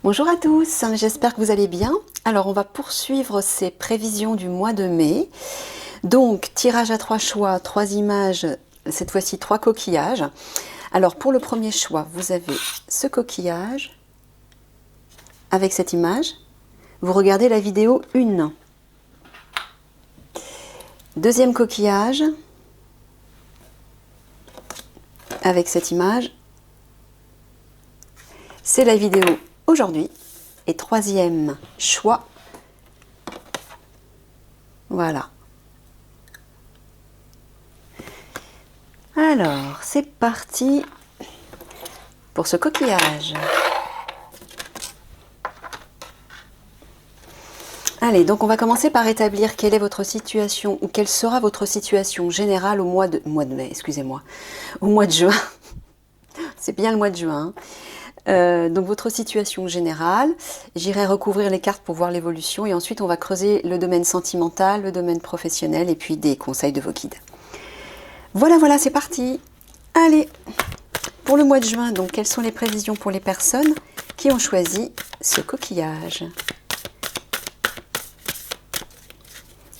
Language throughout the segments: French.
Bonjour à tous, j'espère que vous allez bien. Alors on va poursuivre ces prévisions du mois de mai. Donc tirage à 3 choix, 3 images, cette fois-ci 3 coquillages. Alors pour le premier choix, vous avez ce coquillage avec cette image. Vous regardez la vidéo 1. Deuxième coquillage avec cette image. C'est la vidéo aujourd'hui. Et troisième choix. Voilà. Alors, c'est parti pour ce coquillage. Allez, donc on va commencer par établir quelle est votre situation ou quelle sera votre situation générale au mois de mai, excusez-moi, au mois de juin. C'est bien le mois de juin. Donc votre situation générale, j'irai recouvrir les cartes pour voir l'évolution et ensuite on va creuser le domaine sentimental, le domaine professionnel et puis des conseils de vos guides. Voilà, c'est parti. Allez, pour le mois de juin, donc quelles sont les prévisions pour les personnes qui ont choisi ce coquillage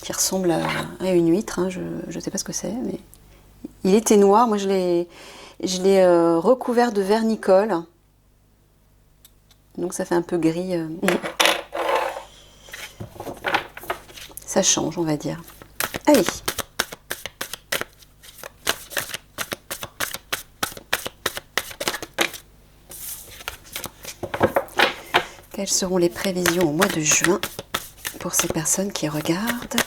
qui ressemble à une huître, hein, je ne sais pas ce que c'est, mais il était noir, moi je l'ai recouvert de vernicole. Donc ça fait un peu gris. Ça change, on va dire. Allez. Quelles seront les prévisions au mois de juin pour ces personnes qui regardent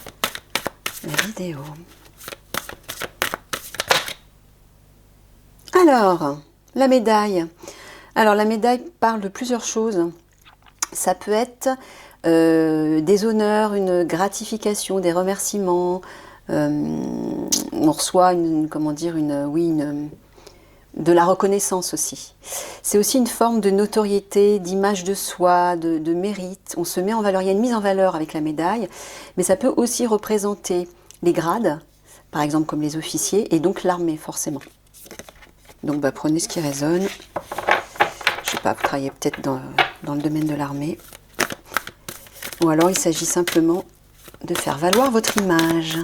la vidéo? Alors, la médaille. Alors la médaille parle de plusieurs choses. Ça peut être des honneurs, une gratification, des remerciements. On reçoit de la reconnaissance aussi. C'est aussi une forme de notoriété, d'image de soi, de mérite. On se met en valeur, il y a une mise en valeur avec la médaille, mais ça peut aussi représenter les grades, par exemple comme les officiers, et donc l'armée forcément. Donc prenez ce qui résonne. Je sais pas, vous travaillez peut-être dans le domaine de l'armée. Ou alors il s'agit simplement de faire valoir votre image.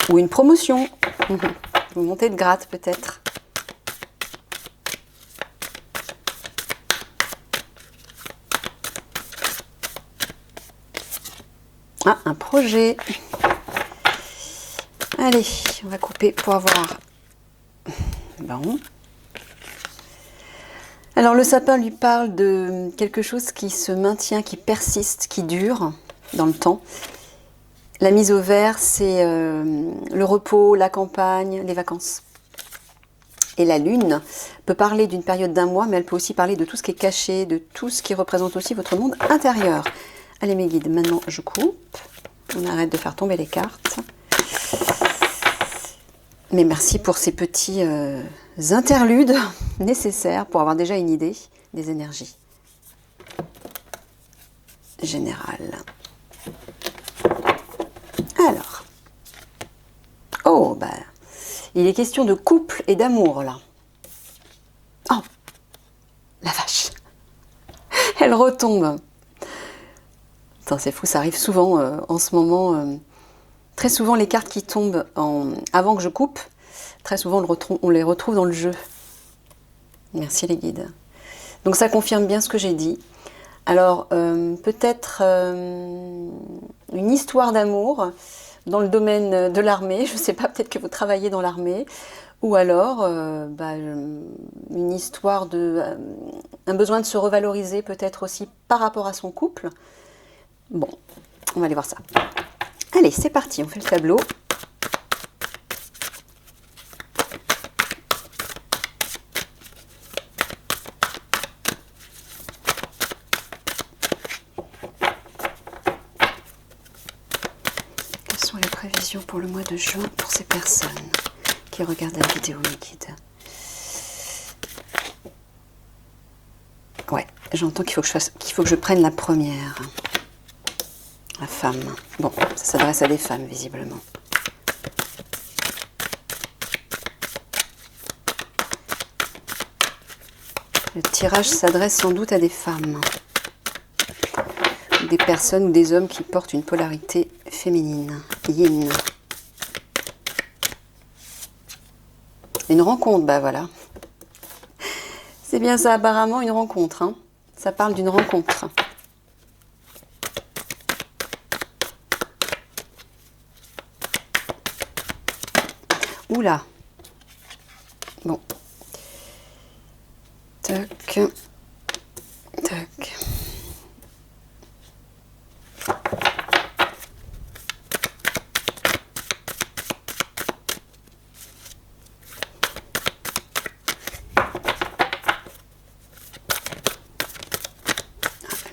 Ou une promotion. Vous montez de grade peut-être. Ah, un projet. Allez, on va couper pour avoir... Bon. Alors le sapin lui parle de quelque chose qui se maintient, qui persiste, qui dure dans le temps. La mise au vert, c'est le repos, la campagne, les vacances. Et la lune peut parler d'une période d'un mois, mais elle peut aussi parler de tout ce qui est caché, de tout ce qui représente aussi votre monde intérieur. Allez mes guides, maintenant je coupe. On arrête de faire tomber les cartes. Mais merci pour ces petits interludes nécessaires pour avoir déjà une idée des énergies générales. Alors, il est question de couple et d'amour là. Oh, la vache, elle retombe. Attends, c'est fou, ça arrive souvent en ce moment. Très souvent, les cartes qui tombent avant que je coupe, très souvent on les retrouve dans le jeu. Merci les guides. Donc ça confirme bien ce que j'ai dit. Alors, peut-être une histoire d'amour dans le domaine de l'armée. Je ne sais pas, peut-être que vous travaillez dans l'armée. Ou alors, une histoire un besoin de se revaloriser peut-être aussi par rapport à son couple. Bon, on va aller voir ça. Allez, c'est parti, on fait le tableau. Quelles sont les prévisions pour le mois de juin pour ces personnes qui regardent la vidéo, mes guides? Ouais, j'entends qu'il faut que je prenne la première. La femme. Bon, ça s'adresse à des femmes, visiblement. Le tirage s'adresse sans doute à des femmes. Des personnes ou des hommes qui portent une polarité féminine. Yin. Une rencontre, bah voilà. C'est bien ça, apparemment, une rencontre. Hein. Ça parle d'une rencontre. Oula. Bon. Tac. Tac.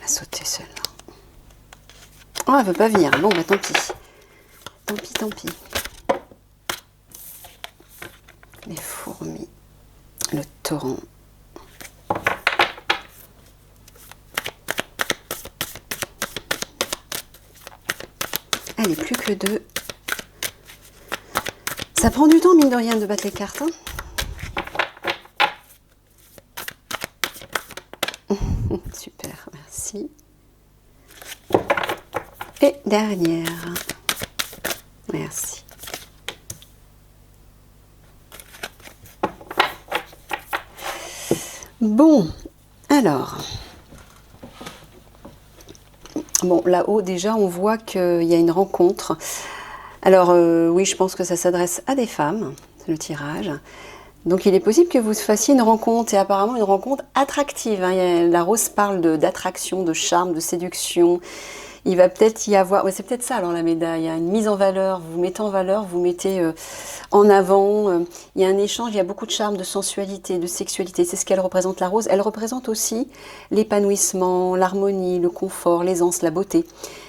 Sauter celle-là. Oh, elle veut pas venir. Bon, bah tant pis. Tant pis, tant pis. Les fourmis. Le torrent. Elle est plus que deux. Ça prend du temps, mine de rien, de battre les cartes. Hein. Super, merci. Et dernière. Merci. Bon, alors. Bon, là-haut, déjà, on voit qu'il y a une rencontre. Alors, oui, je pense que ça s'adresse à des femmes, le tirage. Donc, il est possible que vous fassiez une rencontre, et apparemment une rencontre attractive. Hein. La rose parle d'attraction, de charme, de séduction. Il va peut-être y avoir... Ouais, c'est peut-être ça, alors, la médaille. Il y a une mise en valeur. Vous vous mettez en valeur, vous mettez en avant. Il y a un échange, il y a beaucoup de charme, de sensualité, de sexualité. C'est ce qu'elle représente, la rose. Elle représente aussi l'épanouissement, l'harmonie, le confort, l'aisance, la beauté.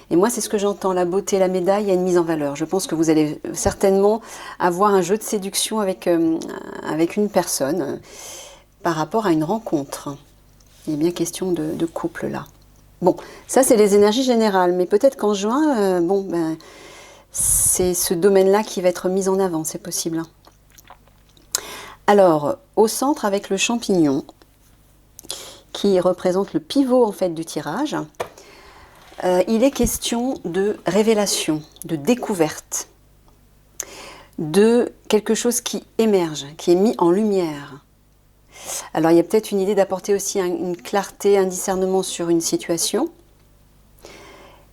Et moi, c'est ce que j'entends, la beauté, la médaille, il y a une mise en valeur. Je pense que vous allez certainement avoir un jeu de séduction avec une personne par rapport à une rencontre. Il est bien question de couple là. Bon, ça c'est les énergies générales, mais peut-être qu'en juin, c'est ce domaine-là qui va être mis en avant, c'est possible. Hein. Alors, au centre avec le champignon, qui représente le pivot en fait du tirage, il est question de révélation, de découverte, de quelque chose qui émerge, qui est mis en lumière. Alors il y a peut-être une idée d'apporter aussi une clarté, un discernement sur une situation.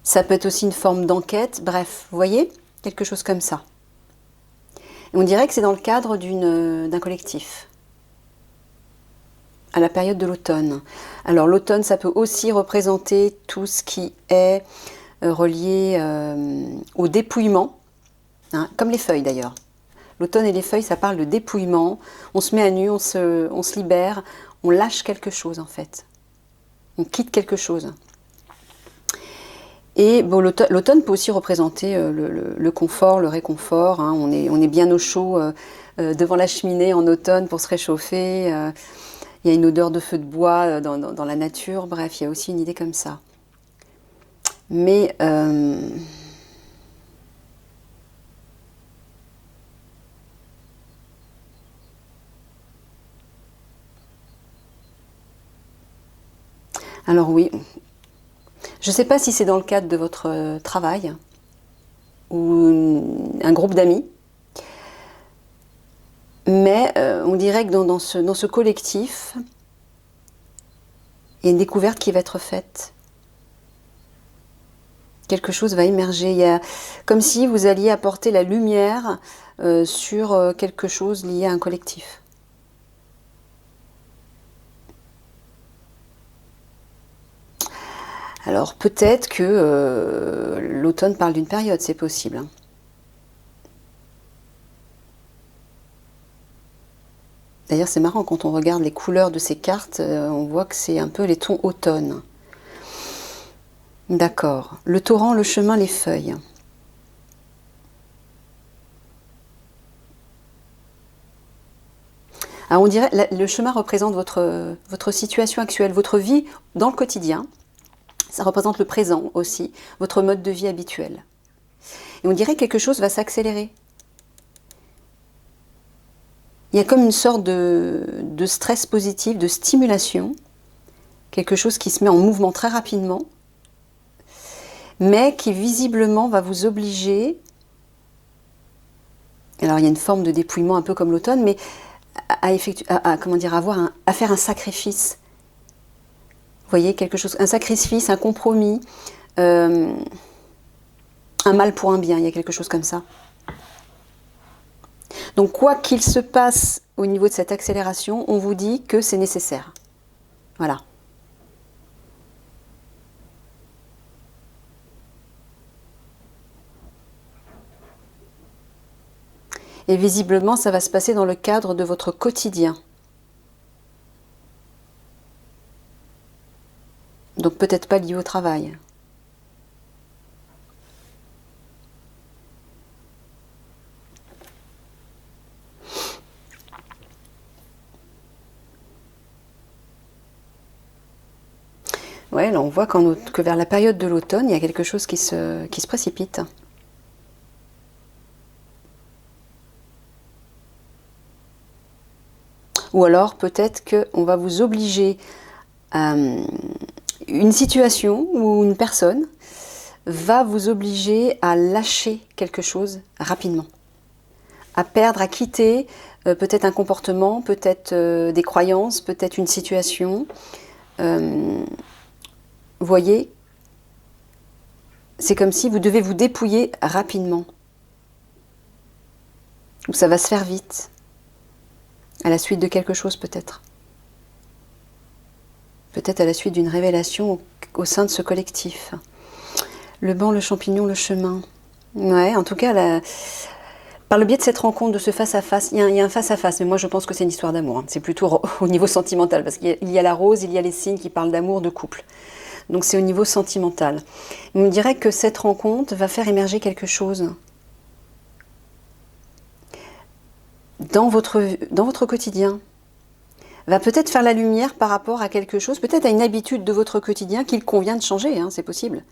Ça peut être aussi une forme d'enquête, bref, vous voyez, quelque chose comme ça. Et on dirait que c'est dans le cadre d'un collectif, à la période de l'automne. Alors l'automne, ça peut aussi représenter tout ce qui est relié au dépouillement, hein, comme les feuilles d'ailleurs. L'automne et les feuilles, ça parle de dépouillement. On se met à nu, on se libère, on lâche quelque chose en fait. On quitte quelque chose. Et bon, l'automne peut aussi représenter le confort, le réconfort. Hein. On est bien au chaud devant la cheminée en automne pour se réchauffer. Il y a une odeur de feu de bois dans la nature. Bref, il y a aussi une idée comme ça. Mais... alors oui, je ne sais pas si c'est dans le cadre de votre travail ou un groupe d'amis, mais on dirait que dans ce collectif, il y a une découverte qui va être faite. Quelque chose va émerger. Il y a, comme si vous alliez apporter la lumière sur quelque chose lié à un collectif. Alors peut-être que l'automne parle d'une période, c'est possible. Hein. D'ailleurs c'est marrant, quand on regarde les couleurs de ces cartes, on voit que c'est un peu les tons automne. D'accord. Le torrent, le chemin, les feuilles. Alors on dirait, le chemin représente votre situation actuelle, votre vie dans le quotidien. Ça représente le présent aussi, votre mode de vie habituel. Et on dirait que quelque chose va s'accélérer. Il il y a comme une sorte de stress positif, de stimulation, quelque chose qui se met en mouvement très rapidement, mais qui visiblement va vous obliger, alors il y a une forme de dépouillement un peu comme l'automne, mais à faire un sacrifice. Vous voyez, quelque chose, un sacrifice, un compromis, un mal pour un bien, il y a quelque chose comme ça. Donc quoi qu'il se passe au niveau de cette accélération, on vous dit que c'est nécessaire. Voilà. Et visiblement, ça va se passer dans le cadre de votre quotidien. Donc peut-être pas lié au travail. Ouais, là on voit que vers la période de l'automne, il y a quelque chose qui se précipite. Ou alors peut-être qu'on va vous obliger à une situation ou une personne va vous obliger à lâcher quelque chose rapidement, à perdre, à quitter peut-être un comportement, peut-être des croyances, peut-être une situation. Vous voyez, c'est comme si vous devez vous dépouiller rapidement. Ou ça va se faire vite, à la suite de quelque chose peut-être. Peut-être à la suite d'une révélation au sein de ce collectif. Le banc, le champignon, le chemin. Ouais, en tout cas, par le biais de cette rencontre, de ce face-à-face, il y a un face-à-face, mais moi je pense que c'est une histoire d'amour. Hein. C'est plutôt au niveau sentimental, parce qu'il y a la rose, il y a les signes qui parlent d'amour, de couple. Donc c'est au niveau sentimental. On me dirait que cette rencontre va faire émerger quelque chose dans votre quotidien. Va peut-être faire la lumière par rapport à quelque chose, peut-être à une habitude de votre quotidien qu'il convient de changer, hein, c'est possible.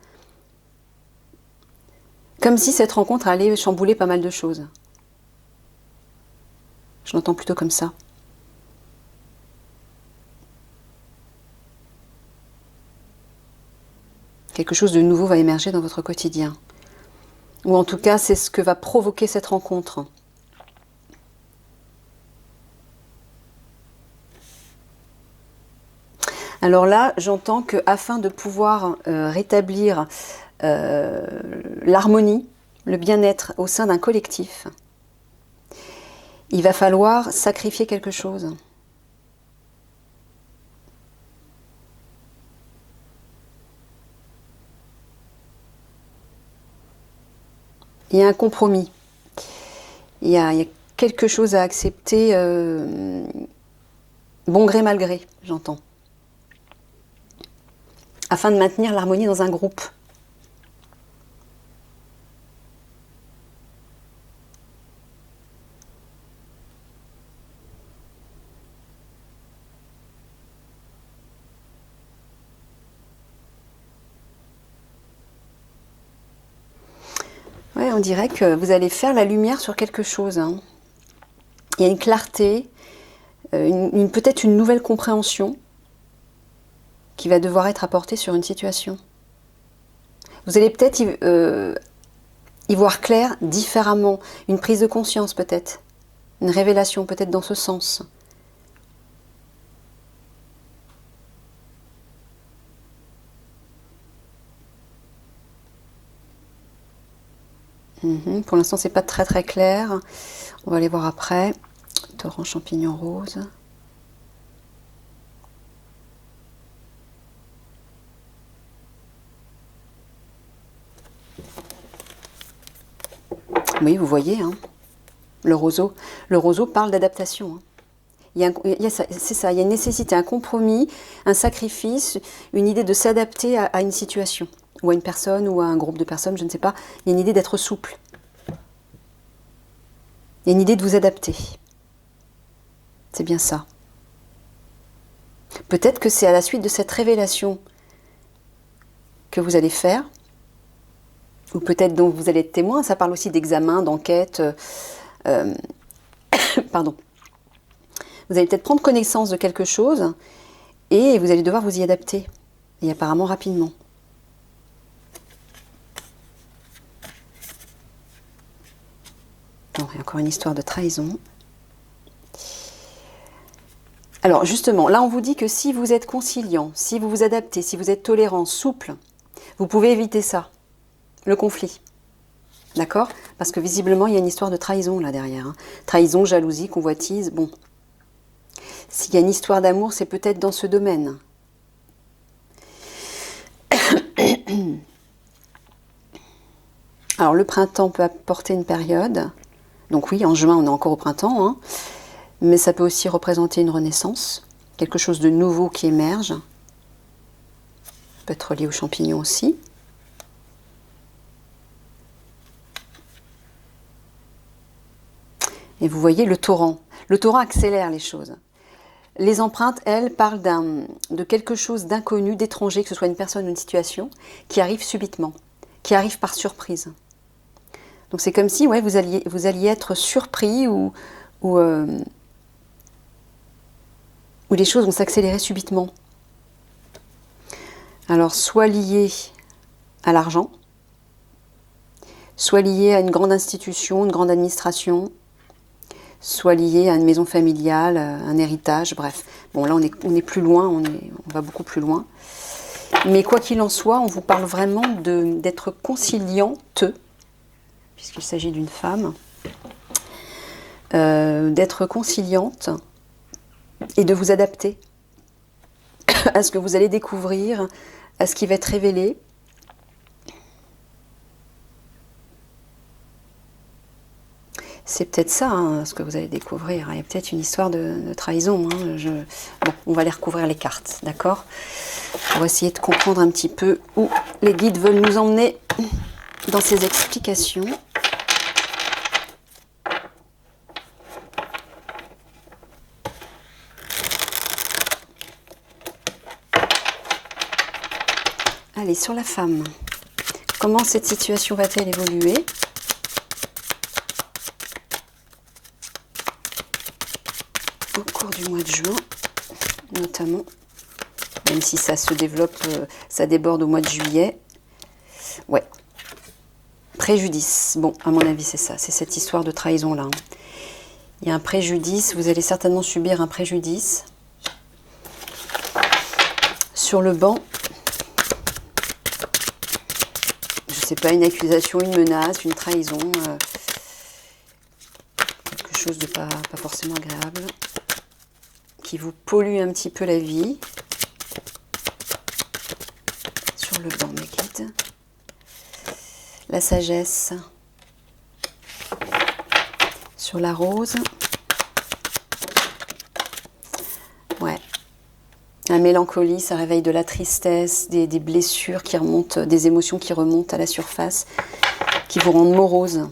Comme si cette rencontre allait chambouler pas mal de choses. Je l'entends plutôt comme ça. Quelque chose de nouveau va émerger dans votre quotidien. Ou en tout cas, c'est ce que va provoquer cette rencontre. Alors là, j'entends qu'afin de pouvoir rétablir l'harmonie, le bien-être au sein d'un collectif, il va falloir sacrifier quelque chose. Il y a un compromis. Il y a quelque chose à accepter, bon gré mal gré, j'entends. Afin de maintenir l'harmonie dans un groupe. Ouais, on dirait que vous allez faire la lumière sur quelque chose. Hein. Il y a une clarté, peut-être une nouvelle compréhension qui va devoir être apportée sur une situation. Vous allez peut-être y voir clair différemment, une prise de conscience peut-être, une révélation peut-être dans ce sens. Pour l'instant, c'est pas très très clair. On va aller voir après. Torrent champignon rose. Oui, vous voyez, hein, le roseau. Le roseau parle d'adaptation. Hein. C'est ça, il y a une nécessité, un compromis, un sacrifice, une idée de s'adapter à une situation, ou à une personne, ou à un groupe de personnes, je ne sais pas. Il y a une idée d'être souple. Il y a une idée de vous adapter. C'est bien ça. Peut-être que c'est à la suite de cette révélation que vous allez faire, ou peut-être dont vous allez être témoin. Ça parle aussi d'examen, d'enquête, pardon, Vous allez peut-être prendre connaissance de quelque chose et vous allez devoir vous y adapter. Et apparemment rapidement. Bon, il y a encore une histoire de trahison. Alors justement, là on vous dit que si vous êtes conciliant, si vous vous adaptez, si vous êtes tolérant, souple, vous pouvez éviter ça, le conflit. D'accord? Parce que visiblement il y a une histoire de trahison là derrière. Hein. Trahison, jalousie, convoitise, bon. S'il y a une histoire d'amour, c'est peut-être dans ce domaine. Alors le printemps peut apporter une période. Donc oui, en juin on est encore au printemps. Hein. Mais ça peut aussi représenter une renaissance, quelque chose de nouveau qui émerge. Ça peut être lié aux champignons aussi. Et vous voyez le torrent. Le torrent accélère les choses. Les empreintes, elles, parlent de quelque chose d'inconnu, d'étranger, que ce soit une personne ou une situation, qui arrive subitement, qui arrive par surprise. Donc c'est comme si ouais, vous alliez être surpris ou les choses vont s'accélérer subitement. Alors, soit lié à l'argent, soit lié à une grande institution, une grande administration, soit lié à une maison familiale, un héritage, bref. Bon, là, on est plus loin, on va beaucoup plus loin. Mais quoi qu'il en soit, on vous parle vraiment d'être conciliante, puisqu'il s'agit d'une femme, d'être conciliante, et de vous adapter à ce que vous allez découvrir, à ce qui va être révélé. C'est peut-être ça, hein, ce que vous allez découvrir. Il y a peut-être une histoire de trahison. Hein. Bon, on va aller recouvrir les cartes, d'accord? On va essayer de comprendre un petit peu où les guides veulent nous emmener dans ces explications. Allez, sur la femme, comment cette situation va-t-elle évoluer? Au cours du mois de juin, notamment, même si ça se développe, ça déborde au mois de juillet. Ouais. Préjudice. Bon, à mon avis, c'est ça. C'est cette histoire de trahison-là. Hein. Il y a un préjudice. Vous allez certainement subir un préjudice. Sur le banc, je sais pas, une accusation, une menace, une trahison. Quelque chose de pas forcément agréable. Qui vous pollue un petit peu la vie. Sur le banc, mes guides. La sagesse. Sur la rose. Ouais. La mélancolie, ça réveille de la tristesse, des blessures qui remontent, des émotions qui remontent à la surface, qui vous rendent morose.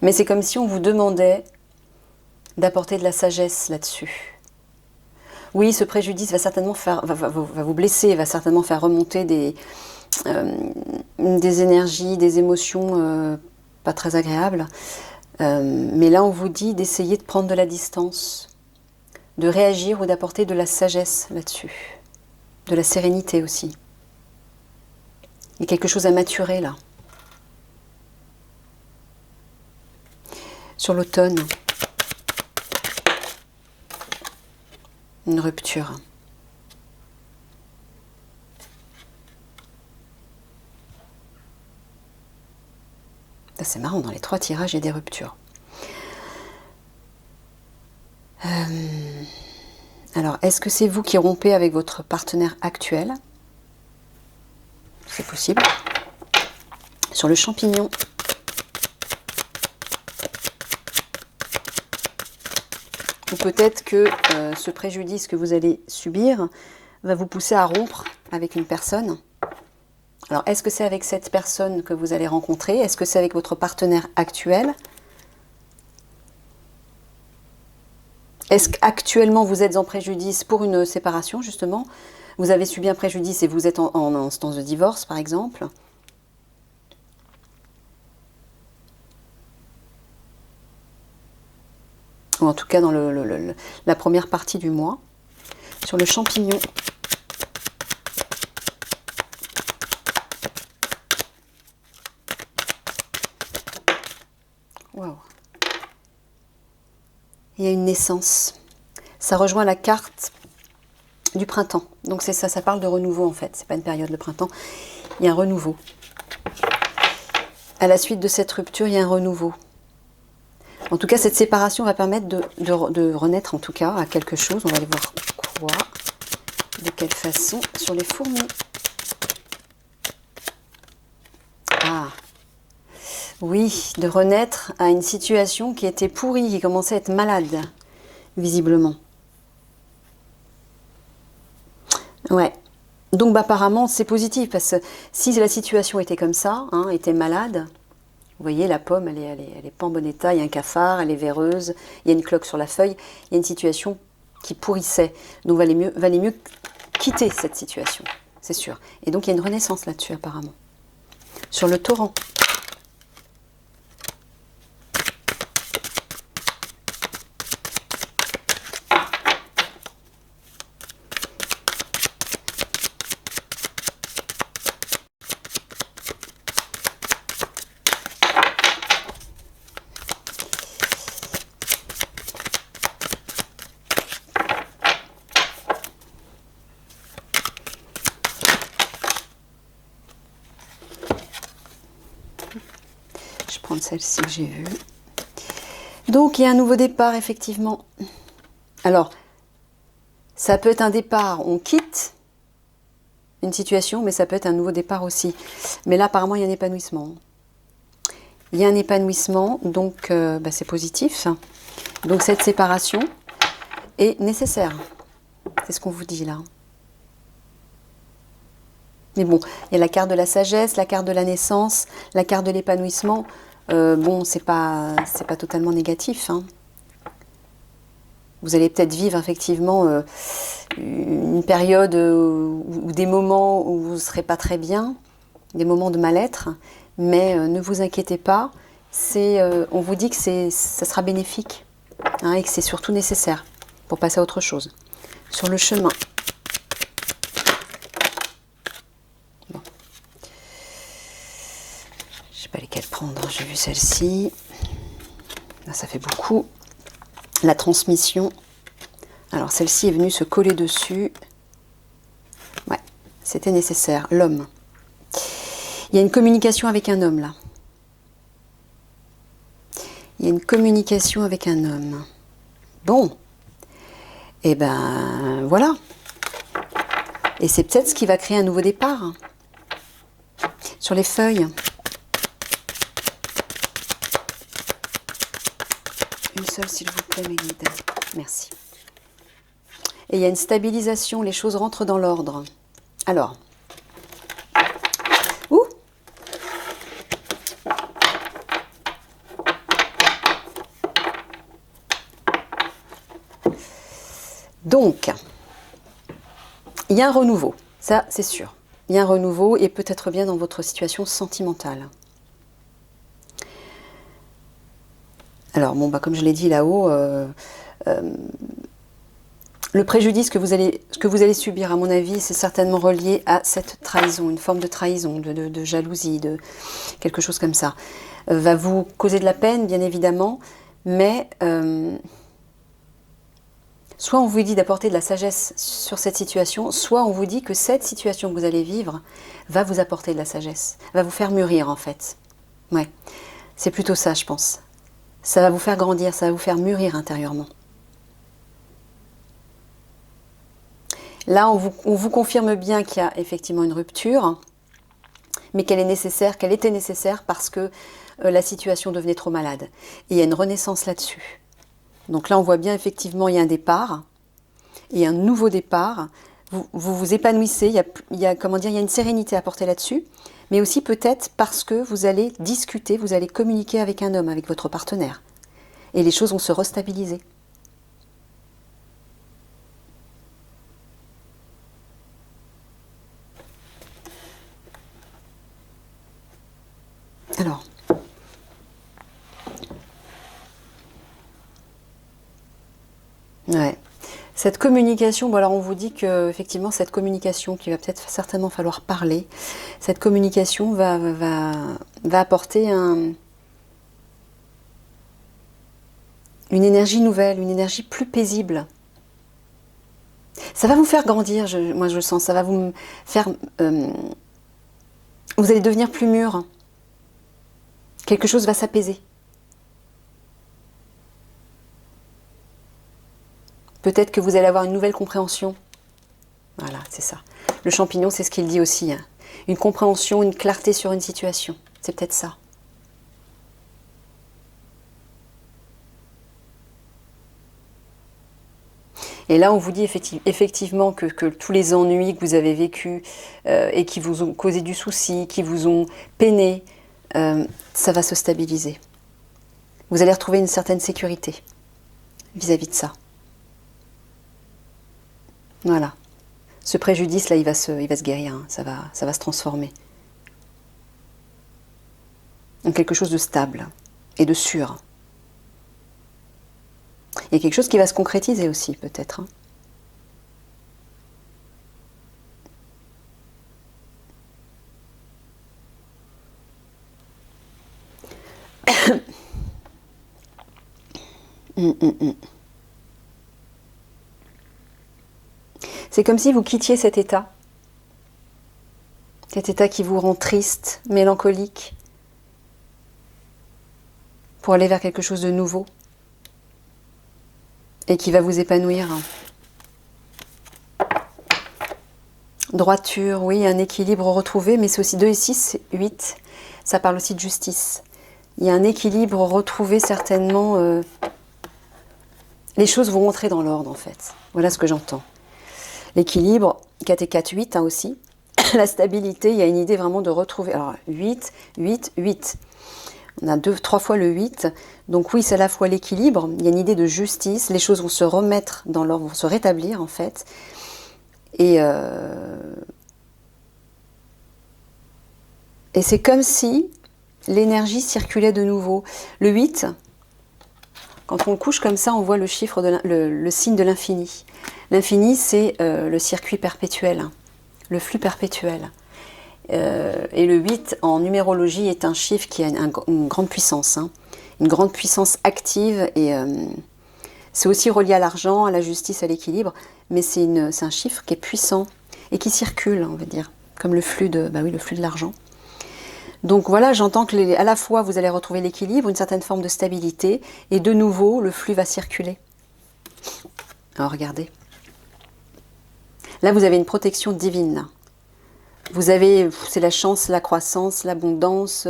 Mais c'est comme si on vous demandait d'apporter de la sagesse là-dessus. Oui, ce préjudice va certainement va vous blesser, va certainement faire remonter des énergies, des émotions pas très agréables. Mais là, on vous dit d'essayer de prendre de la distance, de réagir ou d'apporter de la sagesse là-dessus, de la sérénité aussi. Il y a quelque chose à maturer là. Sur l'automne, une rupture. C'est marrant, dans les 3 tirages, il y a des ruptures. Alors, est-ce que c'est vous qui rompez avec votre partenaire actuel? C'est possible. Sur le champignon. Ou peut-être que ce préjudice que vous allez subir va vous pousser à rompre avec une personne. Alors, est-ce que c'est avec cette personne que vous allez rencontrer? Est-ce que c'est avec votre partenaire actuel? Est-ce qu'actuellement vous êtes en préjudice pour une séparation, justement? Vous avez subi un préjudice et vous êtes en instance de divorce, par exemple? ou en tout cas dans la première partie du mois. Sur le champignon. Waouh. Il y a une naissance. Ça rejoint la carte du printemps. Donc c'est ça, ça parle de renouveau en fait. C'est pas une période de printemps. Il y a un renouveau. À la suite de cette rupture, il y a un renouveau. En tout cas, cette séparation va permettre de renaître en tout cas à quelque chose. On va aller voir quoi, de quelle façon, sur les fourmis. Ah, oui, de renaître à une situation qui était pourrie, qui commençait à être malade, visiblement. Ouais. Donc bah, apparemment c'est positif parce que si la situation était comme ça, hein, était malade, vous voyez la pomme elle est pas en bon état, il y a un cafard, elle est véreuse, il y a une cloque sur la feuille, il y a une situation qui pourrissait. Donc valait mieux quitter cette situation, c'est sûr. Et donc il y a une renaissance là-dessus apparemment. Sur le torrent. Prendre celle-ci que j'ai vue. Donc il y a un nouveau départ effectivement. Alors ça peut être un départ, on quitte une situation, mais ça peut être un nouveau départ aussi. Mais là apparemment il y a un épanouissement. Il y a un épanouissement, donc bah, c'est positif. Donc cette séparation est nécessaire. C'est ce qu'on vous dit là. Mais bon, il y a la carte de la sagesse, la carte de la naissance, la carte de l'épanouissement. Bon, c'est pas totalement négatif. Hein. Vous allez peut-être vivre effectivement une période ou des moments où vous ne serez pas très bien, des moments de mal-être, mais ne vous inquiétez pas, on vous dit que ça sera bénéfique hein, et que c'est surtout nécessaire pour passer à autre chose. Sur le chemin. Bon. Je ne sais pas lesquelles prendre, j'ai vu celle-ci. Là, ça fait beaucoup. La transmission. Alors celle-ci est venue se coller dessus. Ouais, c'était nécessaire. L'homme. Il y a une communication avec un homme là. Il y a une communication avec un homme. Bon. Et ben voilà. Et c'est peut-être ce qui va créer un nouveau départ. Sur les feuilles. Une seule s'il vous plaît mes guides. Merci. Et il y a une stabilisation, les choses rentrent dans l'ordre. Alors. Ouh. Donc, il y a un renouveau, ça c'est sûr. Il y a un renouveau et peut-être bien dans votre situation sentimentale. Alors, bon, bah, comme je l'ai dit là-haut, le préjudice que vous allez subir, à mon avis, c'est certainement relié à cette trahison, une forme de trahison, de jalousie, de quelque chose comme ça. Va vous causer de la peine, bien évidemment, mais soit on vous dit d'apporter de la sagesse sur cette situation, soit on vous dit que cette situation que vous allez vivre va vous apporter de la sagesse, va vous faire mûrir en fait. Ouais, c'est plutôt ça, je pense. Ça va vous faire grandir, ça va vous faire mûrir intérieurement. Là, on vous confirme bien qu'il y a effectivement une rupture, mais qu'elle est nécessaire, qu'elle était nécessaire parce que la situation devenait trop malade. Et il y a une renaissance là-dessus. Donc là, on voit bien effectivement, il y a un départ, et un nouveau départ. Vous vous épanouissez, il y a une sérénité à apporter là-dessus, mais aussi peut-être parce que vous allez discuter, vous allez communiquer avec un homme, avec votre partenaire. Et les choses vont se restabiliser. Alors, Ouais. Cette communication, bon alors on vous dit que effectivement cette communication qu'il va peut-être certainement falloir parler, cette communication va apporter une énergie nouvelle, une énergie plus paisible. Ça va vous faire grandir, moi je le sens, ça va vous faire... vous allez devenir plus mûr. Quelque chose va s'apaiser. Peut-être que vous allez avoir une nouvelle compréhension. Voilà, c'est ça. Le champignon, c'est ce qu'il dit aussi. Hein. Une compréhension, une clarté sur une situation. C'est peut-être ça. Et là, on vous dit effectivement que tous les ennuis que vous avez vécus et qui vous ont causé du souci, qui vous ont peiné, ça va se stabiliser. Vous allez retrouver une certaine sécurité vis-à-vis de ça. Voilà. Ce préjudice-là, il va se guérir, hein. Ça va se transformer en quelque chose de stable et de sûr. Et quelque chose qui va se concrétiser aussi, peut-être. Hein. C'est comme si vous quittiez cet état qui vous rend triste, mélancolique, pour aller vers quelque chose de nouveau et qui va vous épanouir. Droiture, oui, un équilibre retrouvé, mais c'est aussi 2 et 6, 8, ça parle aussi de justice. Il y a un équilibre retrouvé certainement, les choses vont rentrer dans l'ordre en fait. Voilà ce que j'entends. L'équilibre, 4 et 4, 8 hein, aussi. La stabilité, il y a une idée vraiment de retrouver. Alors 8, 8, 8. On a 3 fois le 8. Donc oui, c'est à la fois l'équilibre. Il y a une idée de justice. Les choses vont se remettre dans l'ordre, vont se rétablir en fait. Et c'est comme si l'énergie circulait de nouveau. Le 8, quand on le couche comme ça, on voit le chiffre, le signe de l'infini. L'infini, c'est le circuit perpétuel, le flux perpétuel. Et le 8, en numérologie, est un chiffre qui a une grande puissance, hein, une grande puissance active. Et c'est aussi relié à l'argent, à la justice, à l'équilibre. Mais c'est un chiffre qui est puissant et qui circule, on va dire, comme le flux de l'argent. Donc voilà, j'entends que à la fois vous allez retrouver l'équilibre, une certaine forme de stabilité, et de nouveau le flux va circuler. Alors regardez. Là vous avez une protection divine. Vous avez, c'est la chance, la croissance, l'abondance,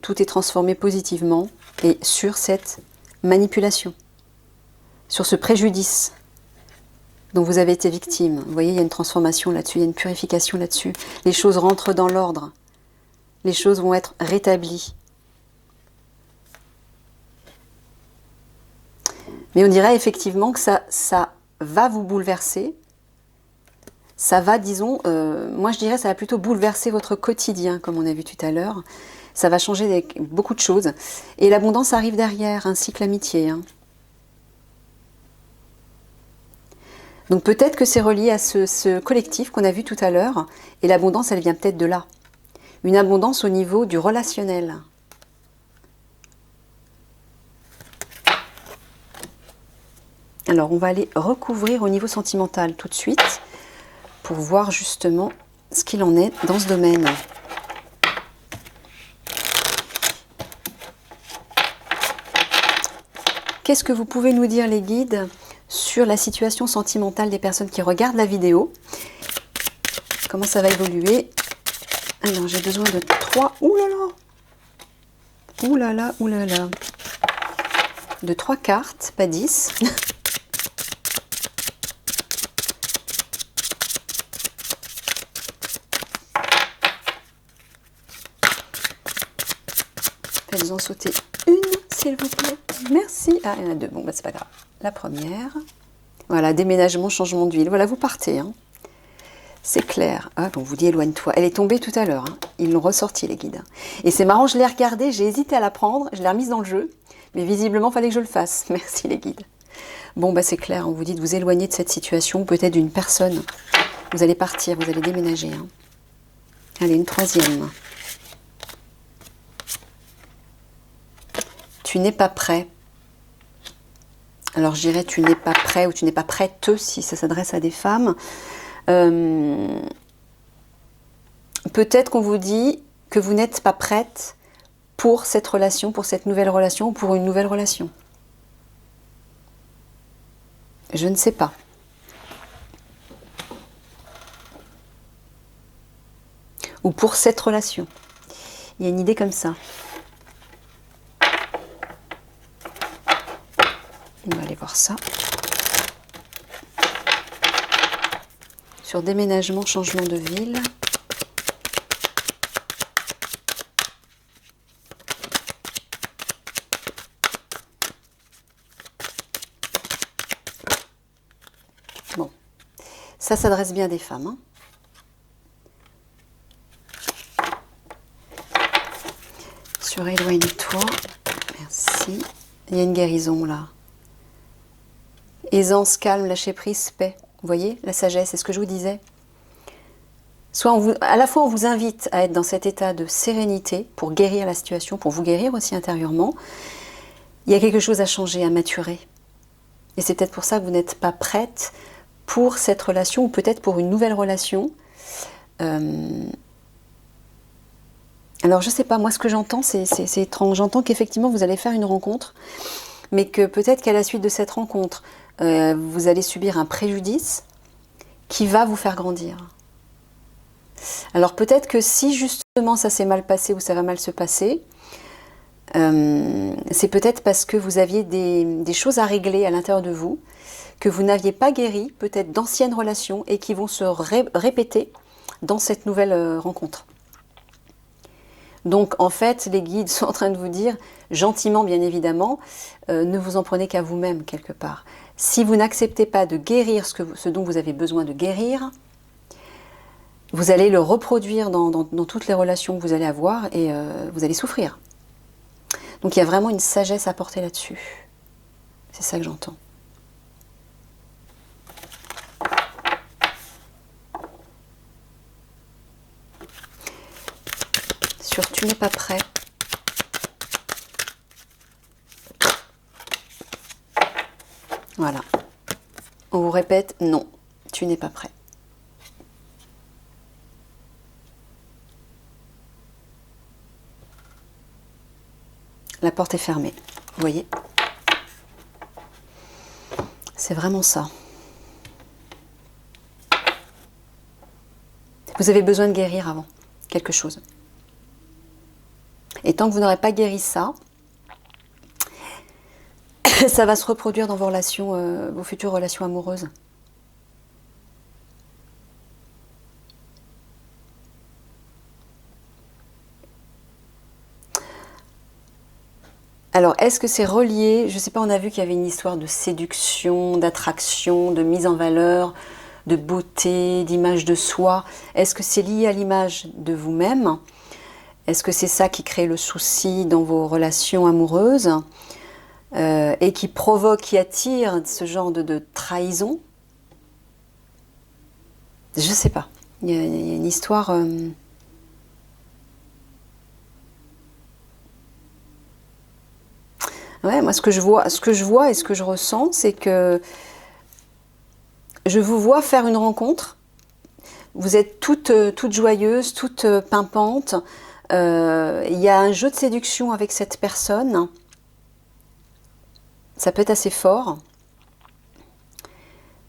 tout est transformé positivement. Et sur cette manipulation, sur ce préjudice dont vous avez été victime. Vous voyez, il y a une transformation là-dessus, il y a une purification là-dessus. Les choses rentrent dans l'ordre. Les choses vont être rétablies. Mais on dirait effectivement que ça va vous bouleverser. Ça va, disons, moi je dirais ça va plutôt bouleverser votre quotidien, comme on a vu tout à l'heure. Ça va changer beaucoup de choses. Et l'abondance arrive derrière, ainsi que l'amitié. Hein. Donc peut-être que c'est relié à ce collectif qu'on a vu tout à l'heure. Et l'abondance, elle vient peut-être de là. Une abondance au niveau du relationnel. Alors, on va aller recouvrir au niveau sentimental tout de suite pour voir justement ce qu'il en est dans ce domaine. Qu'est-ce que vous pouvez nous dire, les guides, sur la situation sentimentale des personnes qui regardent la vidéo? Comment ça va évoluer? Alors, j'ai besoin de 3. Ouh là là! Ouh là là, ouh là là! De 3 cartes, pas 10. Faites-en sauter une, s'il vous plaît. Merci. Ah, il y en a 2. Bon, bah, c'est pas grave. La première. Voilà, déménagement, changement d'huile. Voilà, vous partez. Hein. C'est clair. Ah, on vous dit éloigne-toi. Elle est tombée tout à l'heure. Hein. Ils l'ont ressorti, les guides. Et c'est marrant, je l'ai regardée, j'ai hésité à la prendre. Je l'ai remise dans le jeu. Mais visiblement, il fallait que je le fasse. Merci, les guides. Bon, bah c'est clair, on vous dit de vous éloigner de cette situation, peut-être d'une personne. Vous allez partir, vous allez déménager. Hein. Allez, une troisième. Tu n'es pas prêt. Alors je dirais tu n'es pas prêt ou tu n'es pas prête si ça s'adresse à des femmes. Peut-être qu'on vous dit que vous n'êtes pas prête pour cette relation, pour cette nouvelle relation ou pour une nouvelle relation. Je ne sais pas. Ou pour cette relation. Il y a une idée comme ça. On va aller voir ça. Sur déménagement, changement de ville. Bon, ça s'adresse bien à des femmes. Hein. Sur éloigne-toi. Merci. Il y a une guérison là. Aisance, calme, lâcher prise, paix. Vous voyez, la sagesse, c'est ce que je vous disais. Soit à la fois on vous invite à être dans cet état de sérénité pour guérir la situation, pour vous guérir aussi intérieurement. Il y a quelque chose à changer, à maturer. Et c'est peut-être pour ça que vous n'êtes pas prête pour cette relation ou peut-être pour une nouvelle relation. Alors je sais pas, moi ce que j'entends c'est étrange. J'entends qu'effectivement vous allez faire une rencontre, mais que peut-être qu'à la suite de cette rencontre, vous allez subir un préjudice qui va vous faire grandir. Alors peut-être que si justement ça s'est mal passé ou ça va mal se passer, c'est peut-être parce que vous aviez des choses à régler à l'intérieur de vous, que vous n'aviez pas guéri, peut-être d'anciennes relations, et qui vont se répéter dans cette nouvelle rencontre. Donc en fait, les guides sont en train de vous dire, gentiment bien évidemment, ne vous en prenez qu'à vous-même quelque part. Si vous n'acceptez pas de guérir ce dont vous avez besoin de guérir, vous allez le reproduire dans toutes les relations que vous allez avoir et vous allez souffrir. Donc il y a vraiment une sagesse à porter là-dessus. C'est ça que j'entends. Sur tu n'es pas prêt. Voilà. On vous répète, non, tu n'es pas prêt. La porte est fermée, vous voyez? C'est vraiment ça. Vous avez besoin de guérir avant quelque chose. Et tant que vous n'aurez pas guéri ça, ça va se reproduire dans vos relations, vos futures relations amoureuses. Alors, est-ce que c'est relié? Je ne sais pas, on a vu qu'il y avait une histoire de séduction, d'attraction, de mise en valeur, de beauté, d'image de soi. Est-ce que c'est lié à l'image de vous-même? Est-ce que c'est ça qui crée le souci dans vos relations amoureuses et qui provoque, qui attire ce genre de trahison? Je ne sais pas. Il y a une histoire... Ouais, moi, ce que je vois et ce que je ressens, c'est que je vous vois faire une rencontre. Vous êtes toute joyeuse, toute pimpante. Il y a un jeu de séduction avec cette personne. Ça peut être assez fort.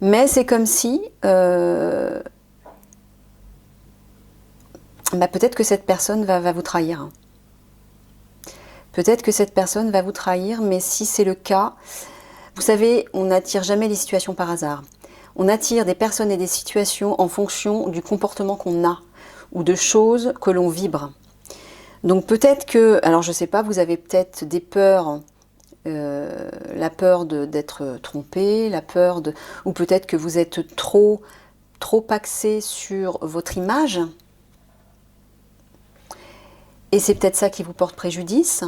Mais c'est comme si... peut-être que cette personne va vous trahir. Peut-être que cette personne va vous trahir, mais si c'est le cas, vous savez, on n'attire jamais les situations par hasard. On attire des personnes et des situations en fonction du comportement qu'on a ou de choses que l'on vibre. Donc peut-être que, alors je ne sais pas, vous avez peut-être des peurs, la peur d'être trompé, la peur de, ou peut-être que vous êtes trop axé sur votre image. Et c'est peut-être ça qui vous porte préjudice.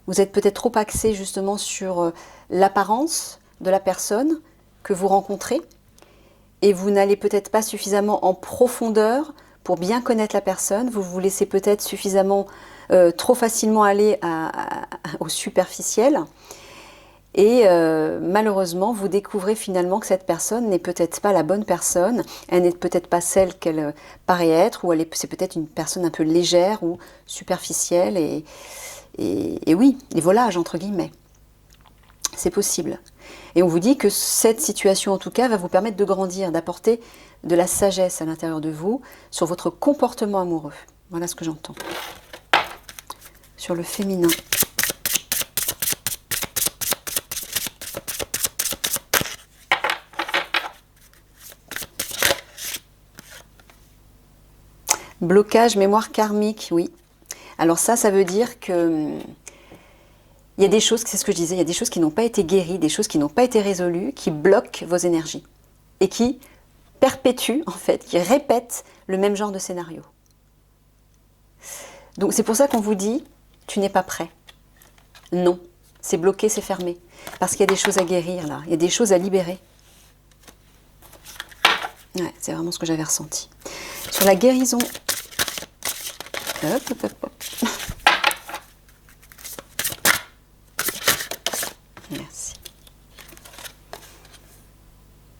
Vous êtes peut-être trop axé justement sur l'apparence, de la personne que vous rencontrez et vous n'allez peut-être pas suffisamment en profondeur pour bien connaître la personne. Vous vous laissez peut-être suffisamment, trop facilement aller au superficiel. Et malheureusement, vous découvrez finalement que cette personne n'est peut-être pas la bonne personne, elle n'est peut-être pas celle qu'elle paraît être, ou c'est peut-être une personne un peu légère ou superficielle, et oui, les volages entre guillemets. C'est possible. Et on vous dit que cette situation en tout cas va vous permettre de grandir, d'apporter de la sagesse à l'intérieur de vous sur votre comportement amoureux. Voilà ce que j'entends. Sur le féminin. Blocage, mémoire karmique, oui. Alors ça veut dire que il y a des choses, c'est ce que je disais, il y a des choses qui n'ont pas été guéries, des choses qui n'ont pas été résolues, qui bloquent vos énergies et qui perpétuent, en fait, qui répètent le même genre de scénario. Donc c'est pour ça qu'on vous dit, tu n'es pas prêt. Non, c'est bloqué, c'est fermé. Parce qu'il y a des choses à guérir là, il y a des choses à libérer. Ouais, c'est vraiment ce que j'avais ressenti. Sur la guérison... Hop, hop, hop, hop. Merci.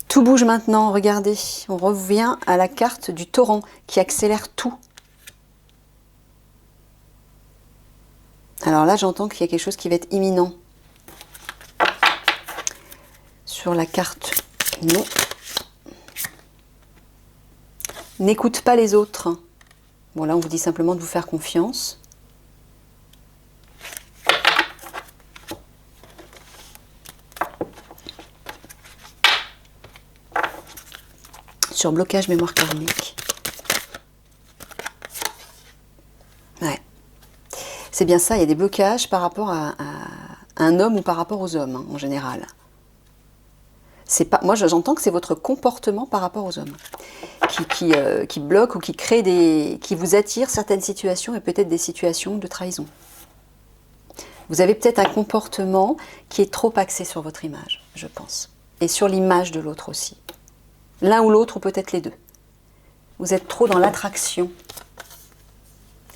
Tout bouge maintenant, regardez. On revient à la carte du torrent qui accélère tout. Alors là, j'entends qu'il y a quelque chose qui va être imminent. Sur la carte, non. N'écoute pas les autres. Bon, là, on vous dit simplement de vous faire confiance. Sur blocage mémoire karmique. Ouais. C'est bien ça, il y a des blocages par rapport à un homme ou par rapport aux hommes, hein, en général. C'est pas, moi, j'entends que c'est votre comportement par rapport aux hommes qui bloque ou qui crée qui vous attire certaines situations et peut-être des situations de trahison. Vous avez peut-être un comportement qui est trop axé sur votre image, je pense. Et sur l'image de l'autre aussi. L'un ou l'autre, ou peut-être les deux. Vous êtes trop dans l'attraction.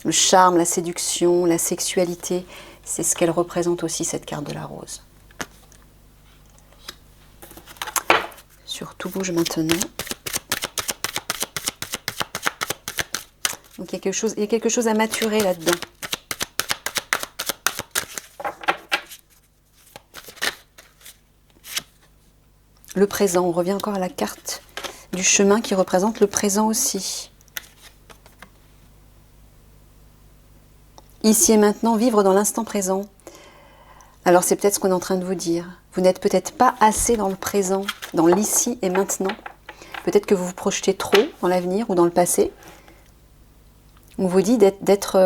Le charme, la séduction, la sexualité, c'est ce qu'elle représente aussi, cette carte de la rose. Sur tout bouge maintenant. Donc il y a quelque chose à maturer là-dedans. Le présent, on revient encore à la carte du chemin qui représente le présent aussi. Ici et maintenant, vivre dans l'instant présent. Alors c'est peut-être ce qu'on est en train de vous dire. Vous n'êtes peut-être pas assez dans le présent, dans l'ici et maintenant. Peut-être que vous vous projetez trop dans l'avenir ou dans le passé. On vous dit d'être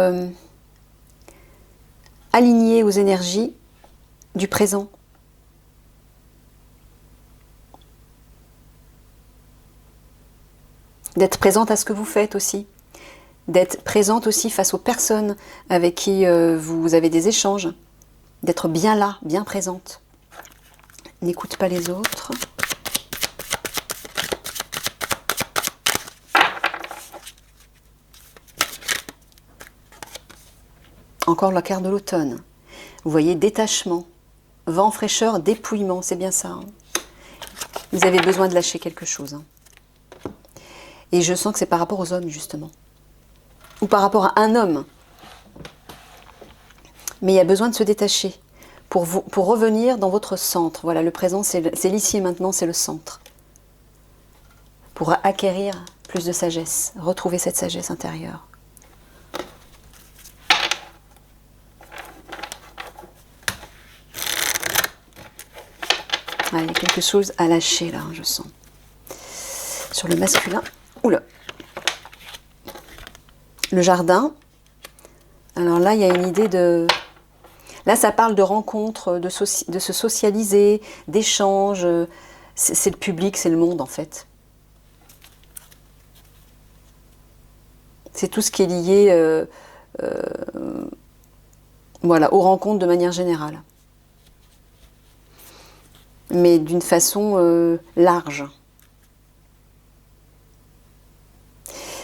aligné aux énergies du présent. D'être présente à ce que vous faites aussi. D'être présente aussi face aux personnes avec qui vous avez des échanges. D'être bien là, bien présente. N'écoute pas les autres. Encore la carte de l'automne. Vous voyez détachement, vent, fraîcheur, dépouillement, c'est bien ça. Hein. Vous avez besoin de lâcher quelque chose. Hein. Et je sens que c'est par rapport aux hommes, justement. Ou par rapport à un homme. Mais il y a besoin de se détacher pour revenir dans votre centre. Voilà, le présent, c'est l'ici et maintenant, c'est le centre. Pour acquérir plus de sagesse, retrouver cette sagesse intérieure. Ah, il y a quelque chose à lâcher là, hein, je sens. Sur le masculin, oula. Le jardin. Alors là, il y a une idée de... Là, ça parle de rencontres, de se socialiser, d'échanges. C'est le public, c'est le monde en fait. C'est tout ce qui est lié voilà, aux rencontres de manière générale. mais d'une façon large.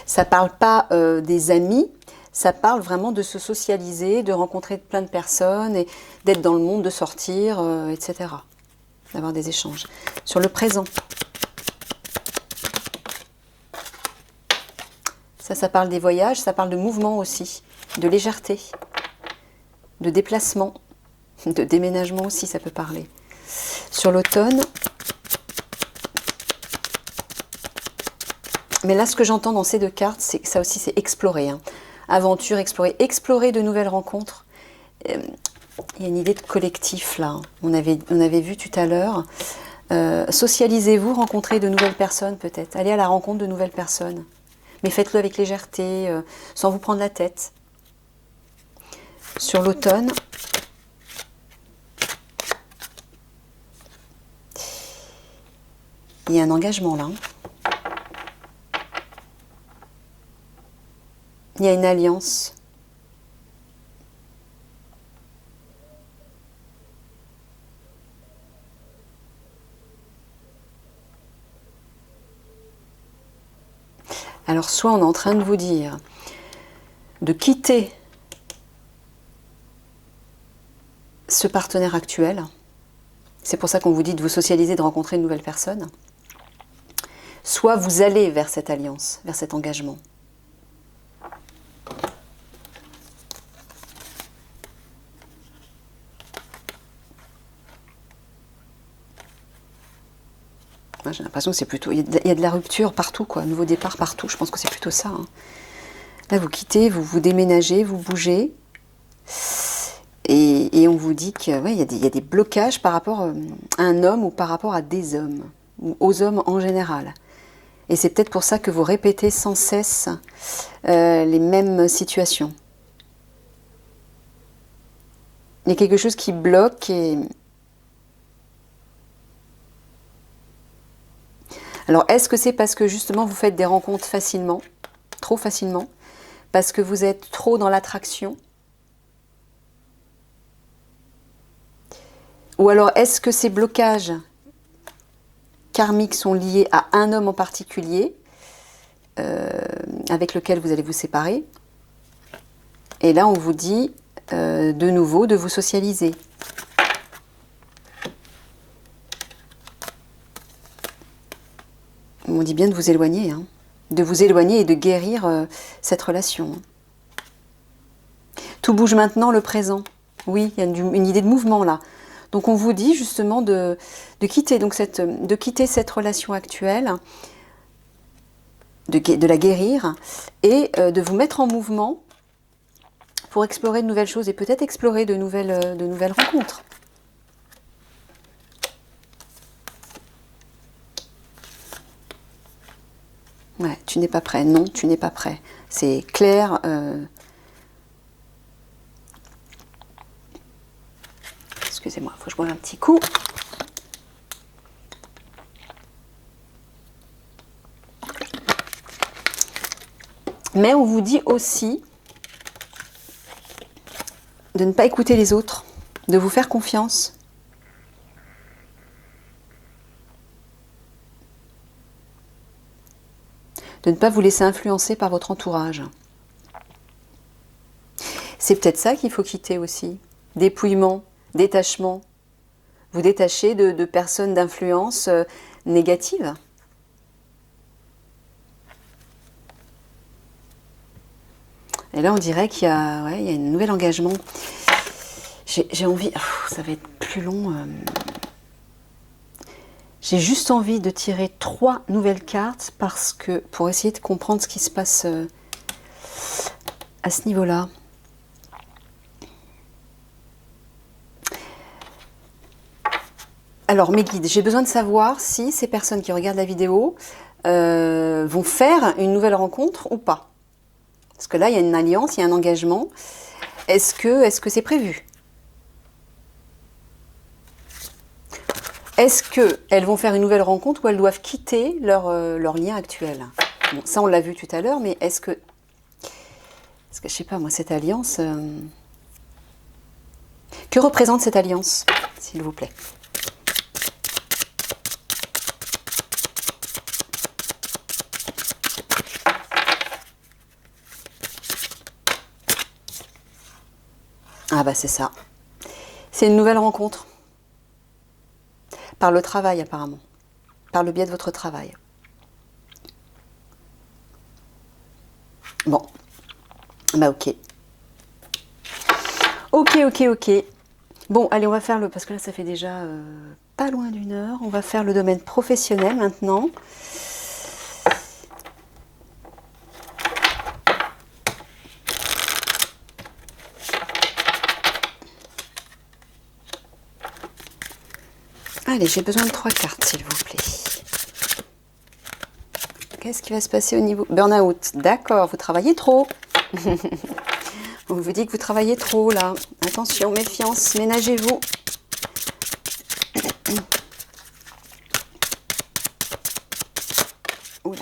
Ça ne parle pas des amis, ça parle vraiment de se socialiser, de rencontrer plein de personnes, et d'être dans le monde, de sortir, etc. D'avoir des échanges. Sur le présent, ça parle des voyages, ça parle de mouvement aussi, de légèreté, de déplacement, de déménagement aussi, ça peut parler. Sur l'automne, mais là, ce que j'entends dans ces deux cartes, c'est que ça aussi, c'est explorer. Hein. Aventure, explorer de nouvelles rencontres. Il y a une idée de collectif, là. On avait vu tout à l'heure. Socialisez-vous, rencontrez de nouvelles personnes, peut-être. Allez à la rencontre de nouvelles personnes. Mais faites-le avec légèreté, sans vous prendre la tête. Sur l'automne, il y a un engagement, là. Il y a une alliance. Alors, soit on est en train de vous dire de quitter ce partenaire actuel. C'est pour ça qu'on vous dit de vous socialiser, de rencontrer une nouvelle personne. Soit vous allez vers cette alliance, vers cet engagement. J'ai l'impression que c'est plutôt... Il y a de la rupture partout, quoi. Nouveau départ partout. Je pense que c'est plutôt ça. Hein. Là, vous quittez, vous déménagez, vous bougez. Et on vous dit qu'il ouais, y a des blocages par rapport à un homme ou par rapport à des hommes. Ou aux hommes en général. Et c'est peut-être pour ça que vous répétez sans cesse les mêmes situations. Il y a quelque chose qui bloque et... Alors, est-ce que c'est parce que justement vous faites des rencontres facilement, trop facilement, parce que vous êtes trop dans l'attraction? Ou alors, est-ce que ces blocages karmiques sont liés à un homme en particulier, avec lequel vous allez vous séparer? Et là, on vous dit de nouveau de vous socialiser. On dit bien de vous éloigner, hein. De vous éloigner et de guérir cette relation. Tout bouge maintenant, le présent. Oui, il y a une idée de mouvement là. Donc on vous dit justement de quitter cette relation actuelle, de la guérir et de vous mettre en mouvement pour explorer de nouvelles choses et peut-être explorer de nouvelles rencontres. Ouais, tu n'es pas prêt. Non, tu n'es pas prêt. C'est clair. Excusez-moi, il faut que je boive un petit coup. Mais on vous dit aussi de ne pas écouter les autres, de vous faire confiance. De ne pas vous laisser influencer par votre entourage. C'est peut-être ça qu'il faut quitter aussi. Dépouillement, détachement. Vous détachez de personnes d'influence négatives. Et là, on dirait qu'il y a un nouvel engagement. J'ai envie... ça va être plus long... J'ai juste envie de tirer 3 nouvelles cartes parce que pour essayer de comprendre ce qui se passe à ce niveau-là. Alors, mes guides, j'ai besoin de savoir si ces personnes qui regardent la vidéo vont faire une nouvelle rencontre ou pas. Parce que là, il y a une alliance, il y a un engagement. Est-ce que c'est prévu ? Est-ce qu'elles vont faire une nouvelle rencontre ou elles doivent quitter leur lien actuel? Bon, ça, on l'a vu tout à l'heure, mais est-ce que, je sais pas, moi, cette alliance... Que représente cette alliance, s'il vous plaît? Ah bah c'est ça. C'est une nouvelle rencontre. Par le travail apparemment. Par le biais de votre travail. Bon. Bah ok. Ok. Bon, allez, on va faire le... Parce que là, ça fait déjà pas loin d'1 heure. On va faire le domaine professionnel maintenant. Allez, j'ai besoin de 3 cartes, s'il vous plaît. Qu'est-ce qui va se passer au niveau... Burn-out. D'accord, vous travaillez trop. On vous dit que vous travaillez trop, là. Attention, méfiance, ménagez-vous. Oula.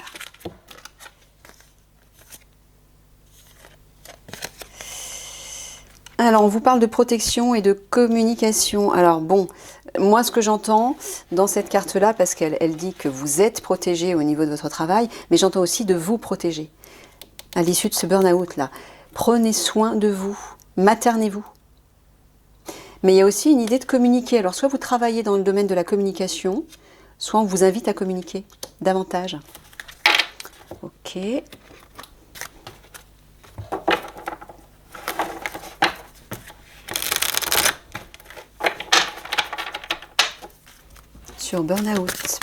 Alors, on vous parle de protection et de communication. Alors, bon, moi, ce que j'entends dans cette carte-là, parce qu'elle dit que vous êtes protégé au niveau de votre travail, mais j'entends aussi de vous protéger. À l'issue de ce burn-out-là, prenez soin de vous, maternez-vous. Mais il y a aussi une idée de communiquer. Alors, soit vous travaillez dans le domaine de la communication, soit on vous invite à communiquer davantage. Ok. Sur burn-out.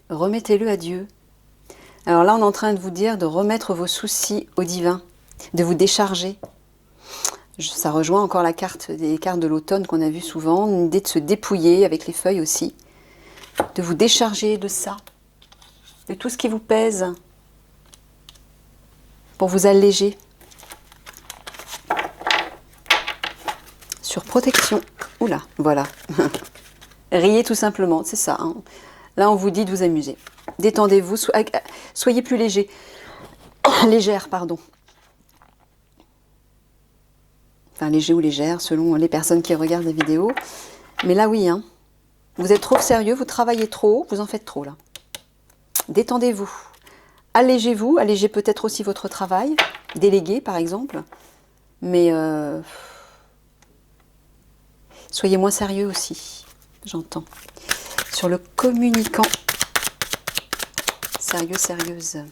Remettez-le à Dieu. Alors là, on est en train de vous dire de remettre vos soucis au divin, de vous décharger. Ça rejoint encore la carte des cartes de l'automne qu'on a vu souvent, une idée de se dépouiller avec les feuilles aussi, de vous décharger de ça, de tout ce qui vous pèse, pour vous alléger. Sur protection. Oula, voilà. Riez tout simplement, c'est ça. Hein. Là, on vous dit de vous amuser. Détendez-vous, soyez plus léger. Légère, pardon. Enfin, léger ou légère, selon les personnes qui regardent la vidéo. Mais là, oui, hein. Vous êtes trop sérieux, vous travaillez trop, vous en faites trop, là. Détendez-vous. Allégez-vous, allégez peut-être aussi votre travail. Déléguez, par exemple. Mais soyez moins sérieux aussi, j'entends. Sur le communicant. Sérieux, sérieuse.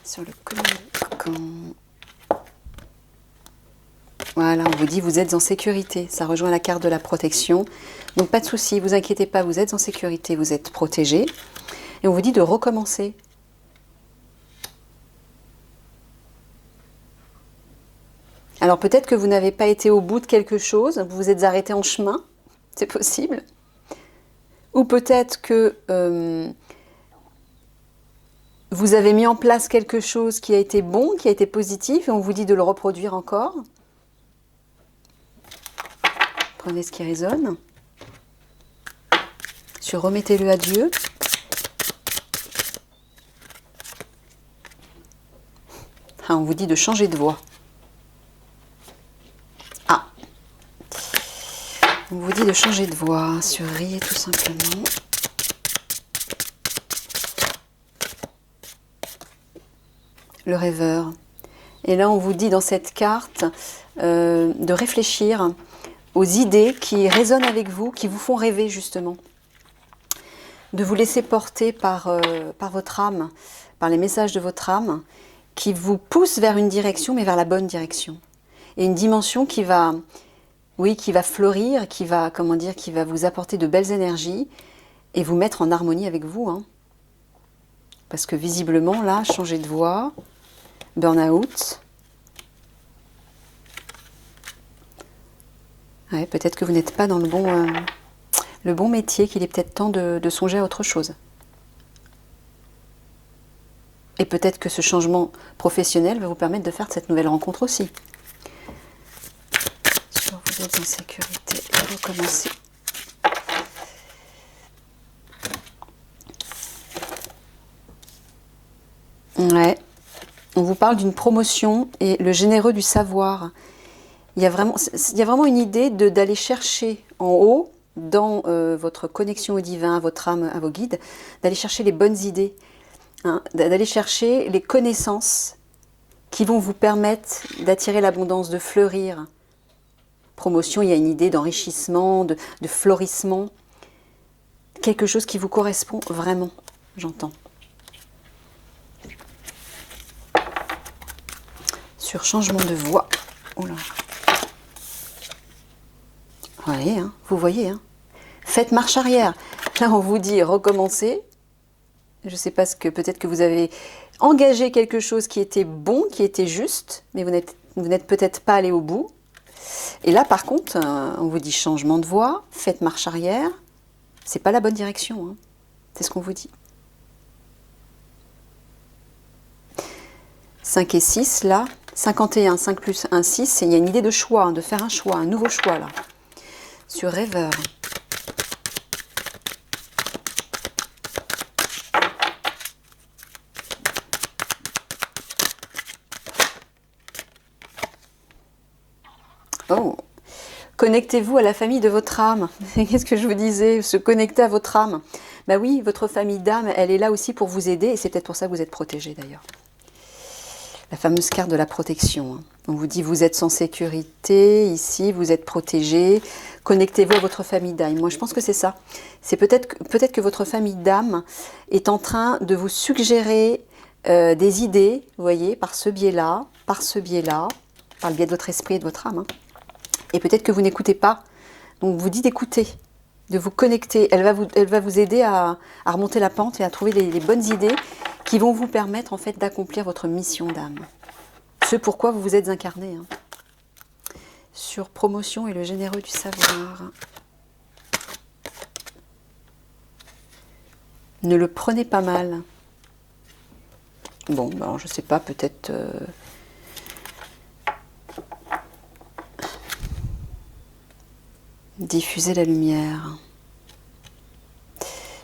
Sur le communicant. Voilà, on vous dit vous êtes en sécurité. Ça rejoint la carte de la protection. Donc pas de souci, vous inquiétez pas, vous êtes en sécurité, vous êtes protégé. Et on vous dit de recommencer. Alors peut-être que vous n'avez pas été au bout de quelque chose, vous vous êtes arrêté en chemin, c'est possible. Ou peut-être que vous avez mis en place quelque chose qui a été bon, qui a été positif, et on vous dit de le reproduire encore. Prenez ce qui résonne. Sur remettez-le à Dieu. Ah, on vous dit de changer de voix. Ah. On vous dit de changer de voix. Sur riez tout simplement. Le rêveur. Et là, on vous dit dans cette carte de réfléchir aux idées qui résonnent avec vous, qui vous font rêver justement. De vous laisser porter par votre âme, par les messages de votre âme, qui vous poussent vers une direction, mais vers la bonne direction. Et une dimension qui va, oui, qui va fleurir, qui va, comment dire, qui va vous apporter de belles énergies et vous mettre en harmonie avec vous. Hein. Parce que visiblement, là, changer de voix, burn-out. Ouais, peut-être que vous n'êtes pas dans le bon métier, qu'il est peut-être temps de songer à autre chose. Et peut-être que ce changement professionnel va vous permettre de faire cette nouvelle rencontre aussi. Sur vous êtes en sécurité, recommencez. Ouais, on vous parle d'une promotion et le généreux du savoir. il y a vraiment une idée d'aller chercher en haut, dans votre connexion au divin, à votre âme, à vos guides, d'aller chercher les bonnes idées, hein, d'aller chercher les connaissances qui vont vous permettre d'attirer l'abondance, de fleurir. Promotion, il y a une idée d'enrichissement, de florissement. Quelque chose qui vous correspond vraiment, j'entends. Sur changement de voix. Oh là. Ouais, hein, vous voyez. Hein. Faites marche arrière. Là, on vous dit recommencer. Je ne sais pas peut-être que vous avez engagé quelque chose qui était bon, qui était juste, mais vous n'êtes peut-être pas allé au bout. Et là, par contre, on vous dit changement de voie, faites marche arrière. C'est pas la bonne direction. Hein. C'est ce qu'on vous dit. 5 et 6, là. 51, 5 plus 1, 6. Il y a une idée de choix, hein, de faire un choix, un nouveau choix, là. Sur rêveur. Oh, connectez-vous à la famille de votre âme. Qu'est-ce que je vous disais? Se connecter à votre âme. Bah oui, votre famille d'âme, elle est là aussi pour vous aider, et c'est peut-être pour ça que vous êtes protégé d'ailleurs. La fameuse carte de la protection. Hein. On vous dit, vous êtes en sécurité, ici, vous êtes protégé. Connectez-vous à votre famille d'âme. Moi, je pense que c'est ça. C'est peut-être que votre famille d'âme est en train de vous suggérer des idées, vous voyez, par ce biais-là, par le biais de votre esprit et de votre âme. Hein. Et peut-être que vous n'écoutez pas. Donc, vous dit d'écouter, de vous connecter. Elle va vous aider à remonter la pente et à trouver les bonnes idées qui vont vous permettre en fait d'accomplir votre mission d'âme. Ce pourquoi vous vous êtes incarné. Hein. Sur promotion et le généreux du savoir. Ne le prenez pas mal. Bon, ben, je sais pas, peut-être... diffuser la lumière.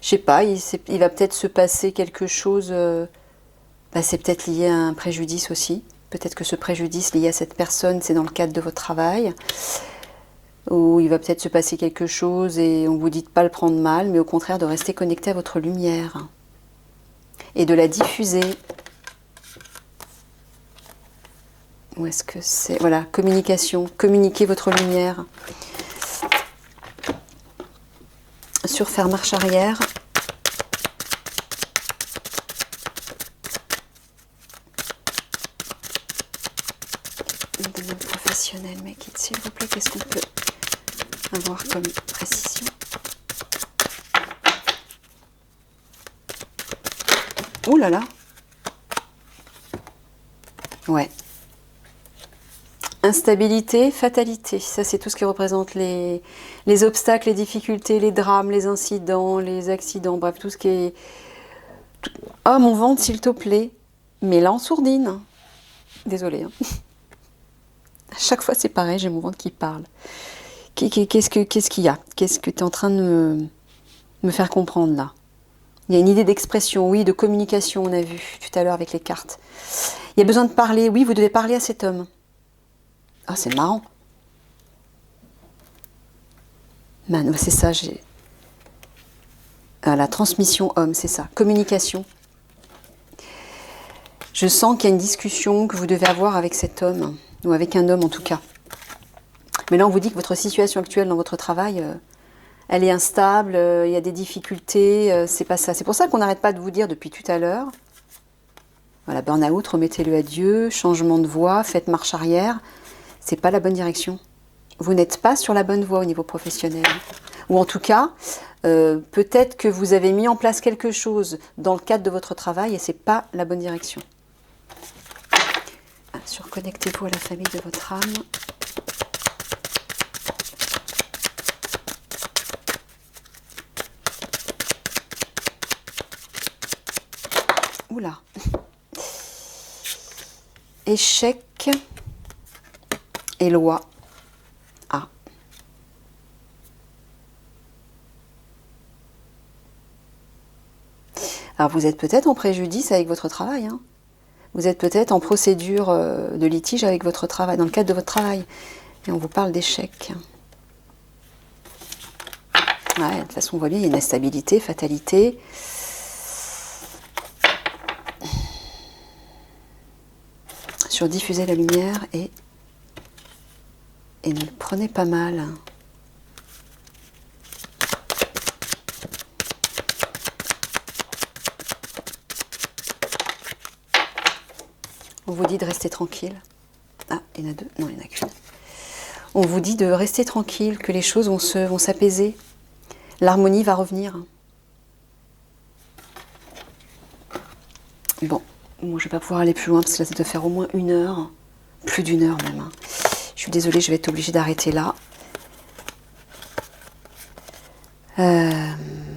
Je sais pas, il va peut-être se passer quelque chose, c'est peut-être lié à un préjudice aussi. Peut-être que ce préjudice lié à cette personne, c'est dans le cadre de votre travail. Ou il va peut-être se passer quelque chose et on vous dit de pas le prendre mal, mais au contraire de rester connecté à votre lumière. Et de la diffuser. Où est-ce que c'est? Voilà, communication. Communiquez votre lumière. Sur faire marche arrière. Domaine professionnel, mais quitte s'il vous plaît, qu'est-ce qu'on peut avoir comme précision? Ouh là là. Ouais. Instabilité, fatalité, ça c'est tout ce qui représente les obstacles, les difficultés, les drames, les incidents, les accidents, bref, tout ce qui est... Oh mon ventre s'il te plaît, mais là en sourdine. Désolée. Hein. À chaque fois c'est pareil, j'ai mon ventre qui parle. Qu'est-ce qu'il y a? Qu'est-ce que tu es en train de me faire comprendre là? Il y a une idée d'expression, oui, de communication, on a vu tout à l'heure avec les cartes. Il y a besoin de parler, oui, vous devez parler à cet homme. Ah, c'est marrant. Man, c'est ça, j'ai... la transmission homme, c'est ça. Communication. Je sens qu'il y a une discussion que vous devez avoir avec cet homme, ou avec un homme en tout cas. Mais là, on vous dit que votre situation actuelle dans votre travail, elle est instable, il y a des difficultés, c'est pas ça. C'est pour ça qu'on n'arrête pas de vous dire depuis tout à l'heure. Voilà, burn-out, remettez-le à Dieu, changement de voie, faites marche arrière. C'est pas la bonne direction. Vous n'êtes pas sur la bonne voie au niveau professionnel. Ou en tout cas, peut-être que vous avez mis en place quelque chose dans le cadre de votre travail et c'est pas la bonne direction. Surconnectez-vous à la famille de votre âme. Oula. Échec et loi. Ah. Alors vous êtes peut-être en préjudice avec votre travail. Hein. Vous êtes peut-être en procédure de litige avec votre travail, dans le cadre de votre travail. Et on vous parle d'échec. Ouais, de toute façon, on voit bien, il y a une instabilité, fatalité. Sur diffuser la lumière et ne le prenez pas mal. On vous dit de rester tranquille. Ah, il y en a deux. Non, il n'y en a qu'une. On vous dit de rester tranquille, que les choses vont s'apaiser. L'harmonie va revenir. Bon, je ne vais pas pouvoir aller plus loin parce que là, ça doit faire au moins 1 heure. Plus d'1 heure même. Je suis désolée, je vais être obligée d'arrêter là.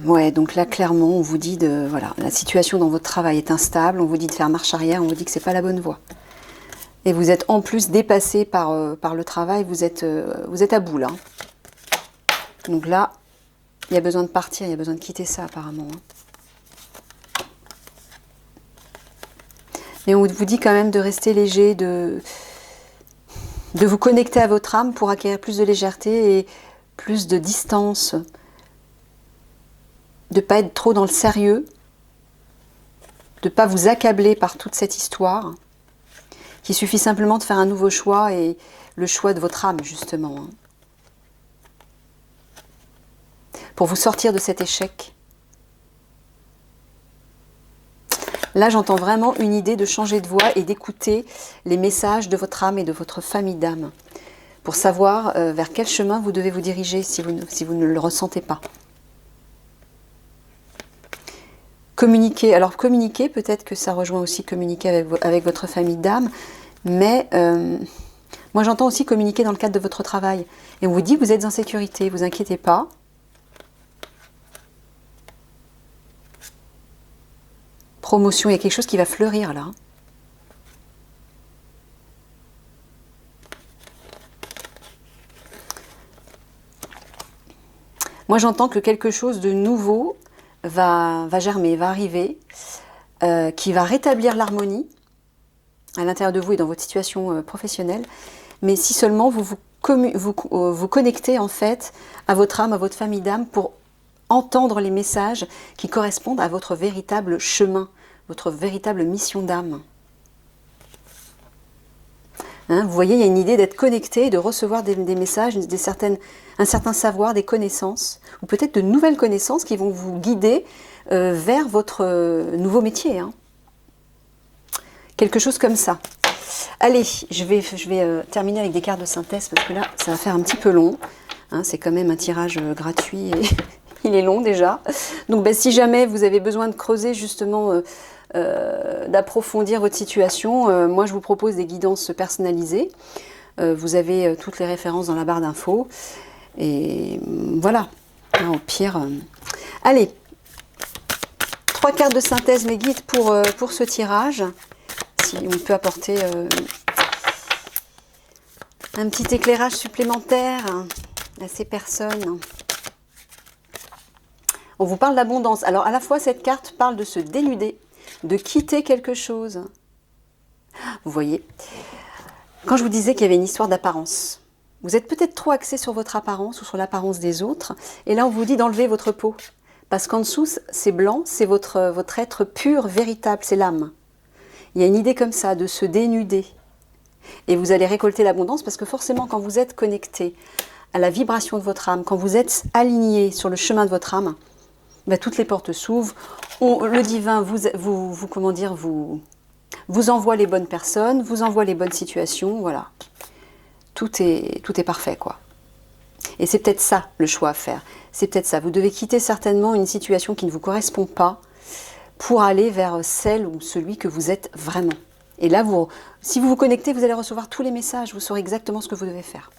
Ouais, donc là, clairement, on vous dit de... Voilà, la situation dans votre travail est instable. On vous dit de faire marche arrière. On vous dit que ce n'est pas la bonne voie. Et vous êtes en plus dépassé par le travail. Vous êtes à bout, là. Donc là, il y a besoin de partir. Il y a besoin de quitter ça, apparemment. Mais on vous dit quand même de rester léger, de vous connecter à votre âme pour acquérir plus de légèreté et plus de distance. De ne pas être trop dans le sérieux. De ne pas vous accabler par toute cette histoire. Qu'il suffit simplement de faire un nouveau choix et le choix de votre âme, justement. Pour vous sortir de cet échec. Là, j'entends vraiment une idée de changer de voie et d'écouter les messages de votre âme et de votre famille d'âme. Pour savoir vers quel chemin vous devez vous diriger si vous ne le ressentez pas. Communiquer. Alors, communiquer, peut-être que ça rejoint aussi communiquer avec votre famille d'âme. Mais moi, j'entends aussi communiquer dans le cadre de votre travail. Et on vous dit que vous êtes en sécurité, vous inquiétez pas. Promotion, il y a quelque chose qui va fleurir là. Moi, j'entends que quelque chose de nouveau va germer, va arriver, qui va rétablir l'harmonie à l'intérieur de vous et dans votre situation professionnelle. Mais si seulement vous connectez en fait à votre âme, à votre famille d'âme pour entendre les messages qui correspondent à votre véritable chemin, votre véritable mission d'âme. Hein, vous voyez, il y a une idée d'être connecté, de recevoir des messages, un certain savoir, des connaissances, ou peut-être de nouvelles connaissances qui vont vous guider vers votre nouveau métier. Hein. Quelque chose comme ça. Allez, je vais terminer avec des cartes de synthèse parce que là, ça va faire un petit peu long. Hein, c'est quand même un tirage gratuit et il est long déjà. Donc ben, si jamais vous avez besoin de creuser justement, d'approfondir votre situation, moi je vous propose des guidances personnalisées. Vous avez toutes les références dans la barre d'infos. Et voilà, hein, au pire. Allez, 3 cartes de synthèse, mes guides pour ce tirage. Si on peut apporter un petit éclairage supplémentaire à ces personnes. On vous parle d'abondance. Alors à la fois cette carte parle de se dénuder, de quitter quelque chose. Vous voyez, quand je vous disais qu'il y avait une histoire d'apparence, vous êtes peut-être trop axé sur votre apparence ou sur l'apparence des autres, et là on vous dit d'enlever votre peau. Parce qu'en dessous, c'est blanc, c'est votre être pur, véritable, c'est l'âme. Il y a une idée comme ça, de se dénuder. Et vous allez récolter l'abondance parce que forcément, quand vous êtes connecté à la vibration de votre âme, quand vous êtes aligné sur le chemin de votre âme, ben, toutes les portes s'ouvrent. Le divin vous envoie les bonnes personnes, vous envoie les bonnes situations, voilà. Tout est parfait, quoi. Et c'est peut-être ça, le choix à faire. C'est peut-être ça. Vous devez quitter certainement une situation qui ne vous correspond pas pour aller vers celle ou celui que vous êtes vraiment. Et là, si vous vous connectez, vous allez recevoir tous les messages, vous saurez exactement ce que vous devez faire.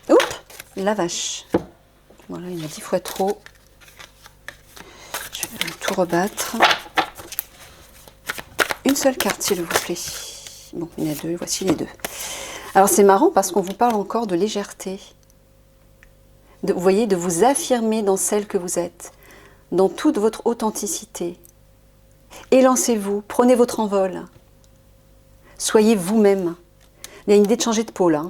Oups, la vache. Voilà, il y en a 10 fois trop. Je vais tout rebattre. Une seule carte, s'il vous plaît. Bon, il y en a 2, voici les 2. Alors c'est marrant parce qu'on vous parle encore de légèreté. Vous voyez, de vous affirmer dans celle que vous êtes, dans toute votre authenticité. Élancez-vous, prenez votre envol. Soyez vous-même. Il y a une idée de changer de pôle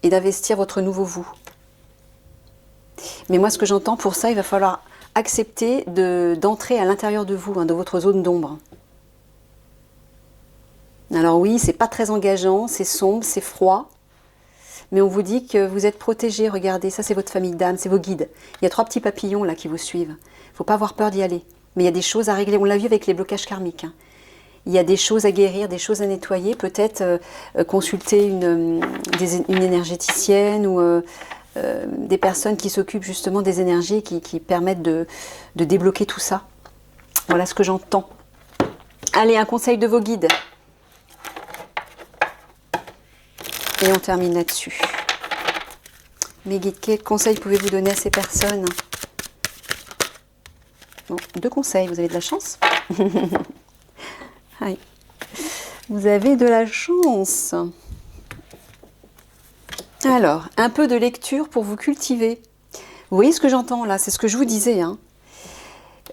et d'investir votre nouveau vous. Mais moi, ce que j'entends pour ça, il va falloir accepter d'entrer à l'intérieur de vous, de votre zone d'ombre. Alors oui, c'est pas très engageant, c'est sombre, c'est froid, mais on vous dit que vous êtes protégé. Regardez, ça c'est votre famille d'âme, c'est vos guides. Il y a 3 petits papillons là qui vous suivent. Il ne faut pas avoir peur d'y aller. Mais il y a des choses à régler, on l'a vu avec les blocages karmiques. Il y a des choses à guérir, des choses à nettoyer, peut-être consulter une énergéticienne ou des personnes qui s'occupent justement des énergies qui permettent de débloquer tout ça. Voilà ce que j'entends. Allez, un conseil de vos guides. Et on termine là-dessus. Mes guides, quels conseils pouvez-vous donner à ces personnes? Bon, 2 conseils, vous avez de la chance. Allez. Vous avez de la chance. Alors, un peu de lecture pour vous cultiver. Vous voyez ce que j'entends là? C'est ce que je vous disais.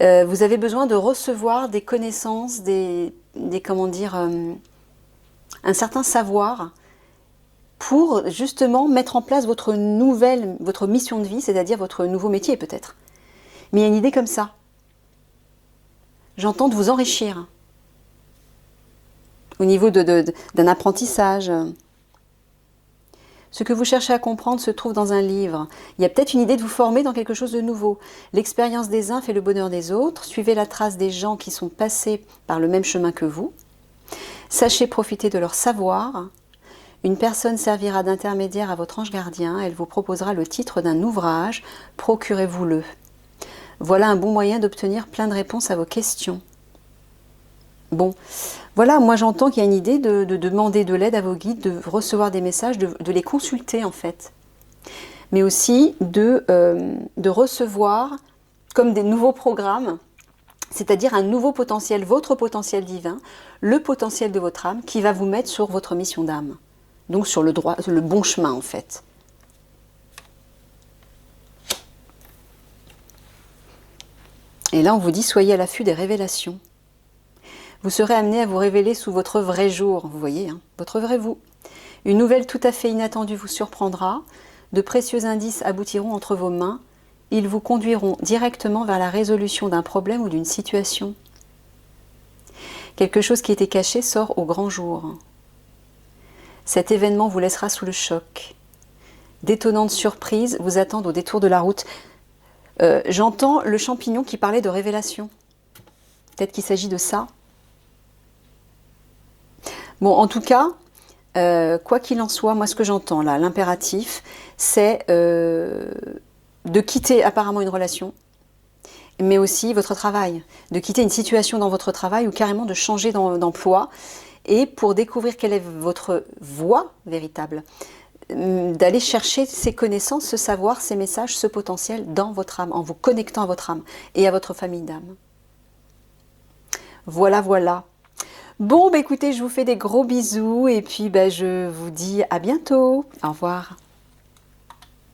Vous avez besoin de recevoir des connaissances, comment dire, un certain savoir pour justement mettre en place votre mission de vie, c'est-à-dire votre nouveau métier peut-être. Mais il y a une idée comme ça. J'entends de vous enrichir au niveau d'un apprentissage. Ce que vous cherchez à comprendre se trouve dans un livre. Il y a peut-être une idée de vous former dans quelque chose de nouveau. L'expérience des uns fait le bonheur des autres. Suivez la trace des gens qui sont passés par le même chemin que vous. Sachez profiter de leur savoir. Une personne servira d'intermédiaire à votre ange gardien. Elle vous proposera le titre d'un ouvrage. Procurez-vous-le. Voilà un bon moyen d'obtenir plein de réponses à vos questions. Bon, voilà, moi j'entends qu'il y a une idée de demander de l'aide à vos guides, de recevoir des messages, de les consulter en fait. Mais aussi de recevoir comme des nouveaux programmes, c'est-à-dire un nouveau potentiel, votre potentiel divin, le potentiel de votre âme qui va vous mettre sur votre mission d'âme. Donc sur le bon chemin en fait. Et là on vous dit soyez à l'affût des révélations. Vous serez amené à vous révéler sous votre vrai jour, vous voyez, votre vrai vous. Une nouvelle tout à fait inattendue vous surprendra, de précieux indices aboutiront entre vos mains, ils vous conduiront directement vers la résolution d'un problème ou d'une situation. Quelque chose qui était caché sort au grand jour. Cet événement vous laissera sous le choc. D'étonnantes surprises vous attendent au détour de la route. J'entends le champignon qui parlait de révélation. Peut-être qu'il s'agit de ça. Bon, en tout cas, quoi qu'il en soit, moi ce que j'entends là, l'impératif, c'est de quitter apparemment une relation, mais aussi votre travail, de quitter une situation dans votre travail ou carrément de changer d'emploi, et pour découvrir quelle est votre voie véritable, d'aller chercher ces connaissances, ce savoir, ces messages, ce potentiel dans votre âme, en vous connectant à votre âme et à votre famille d'âme. Voilà, voilà. Bon, écoutez, je vous fais des gros bisous et puis je vous dis à bientôt. Au revoir.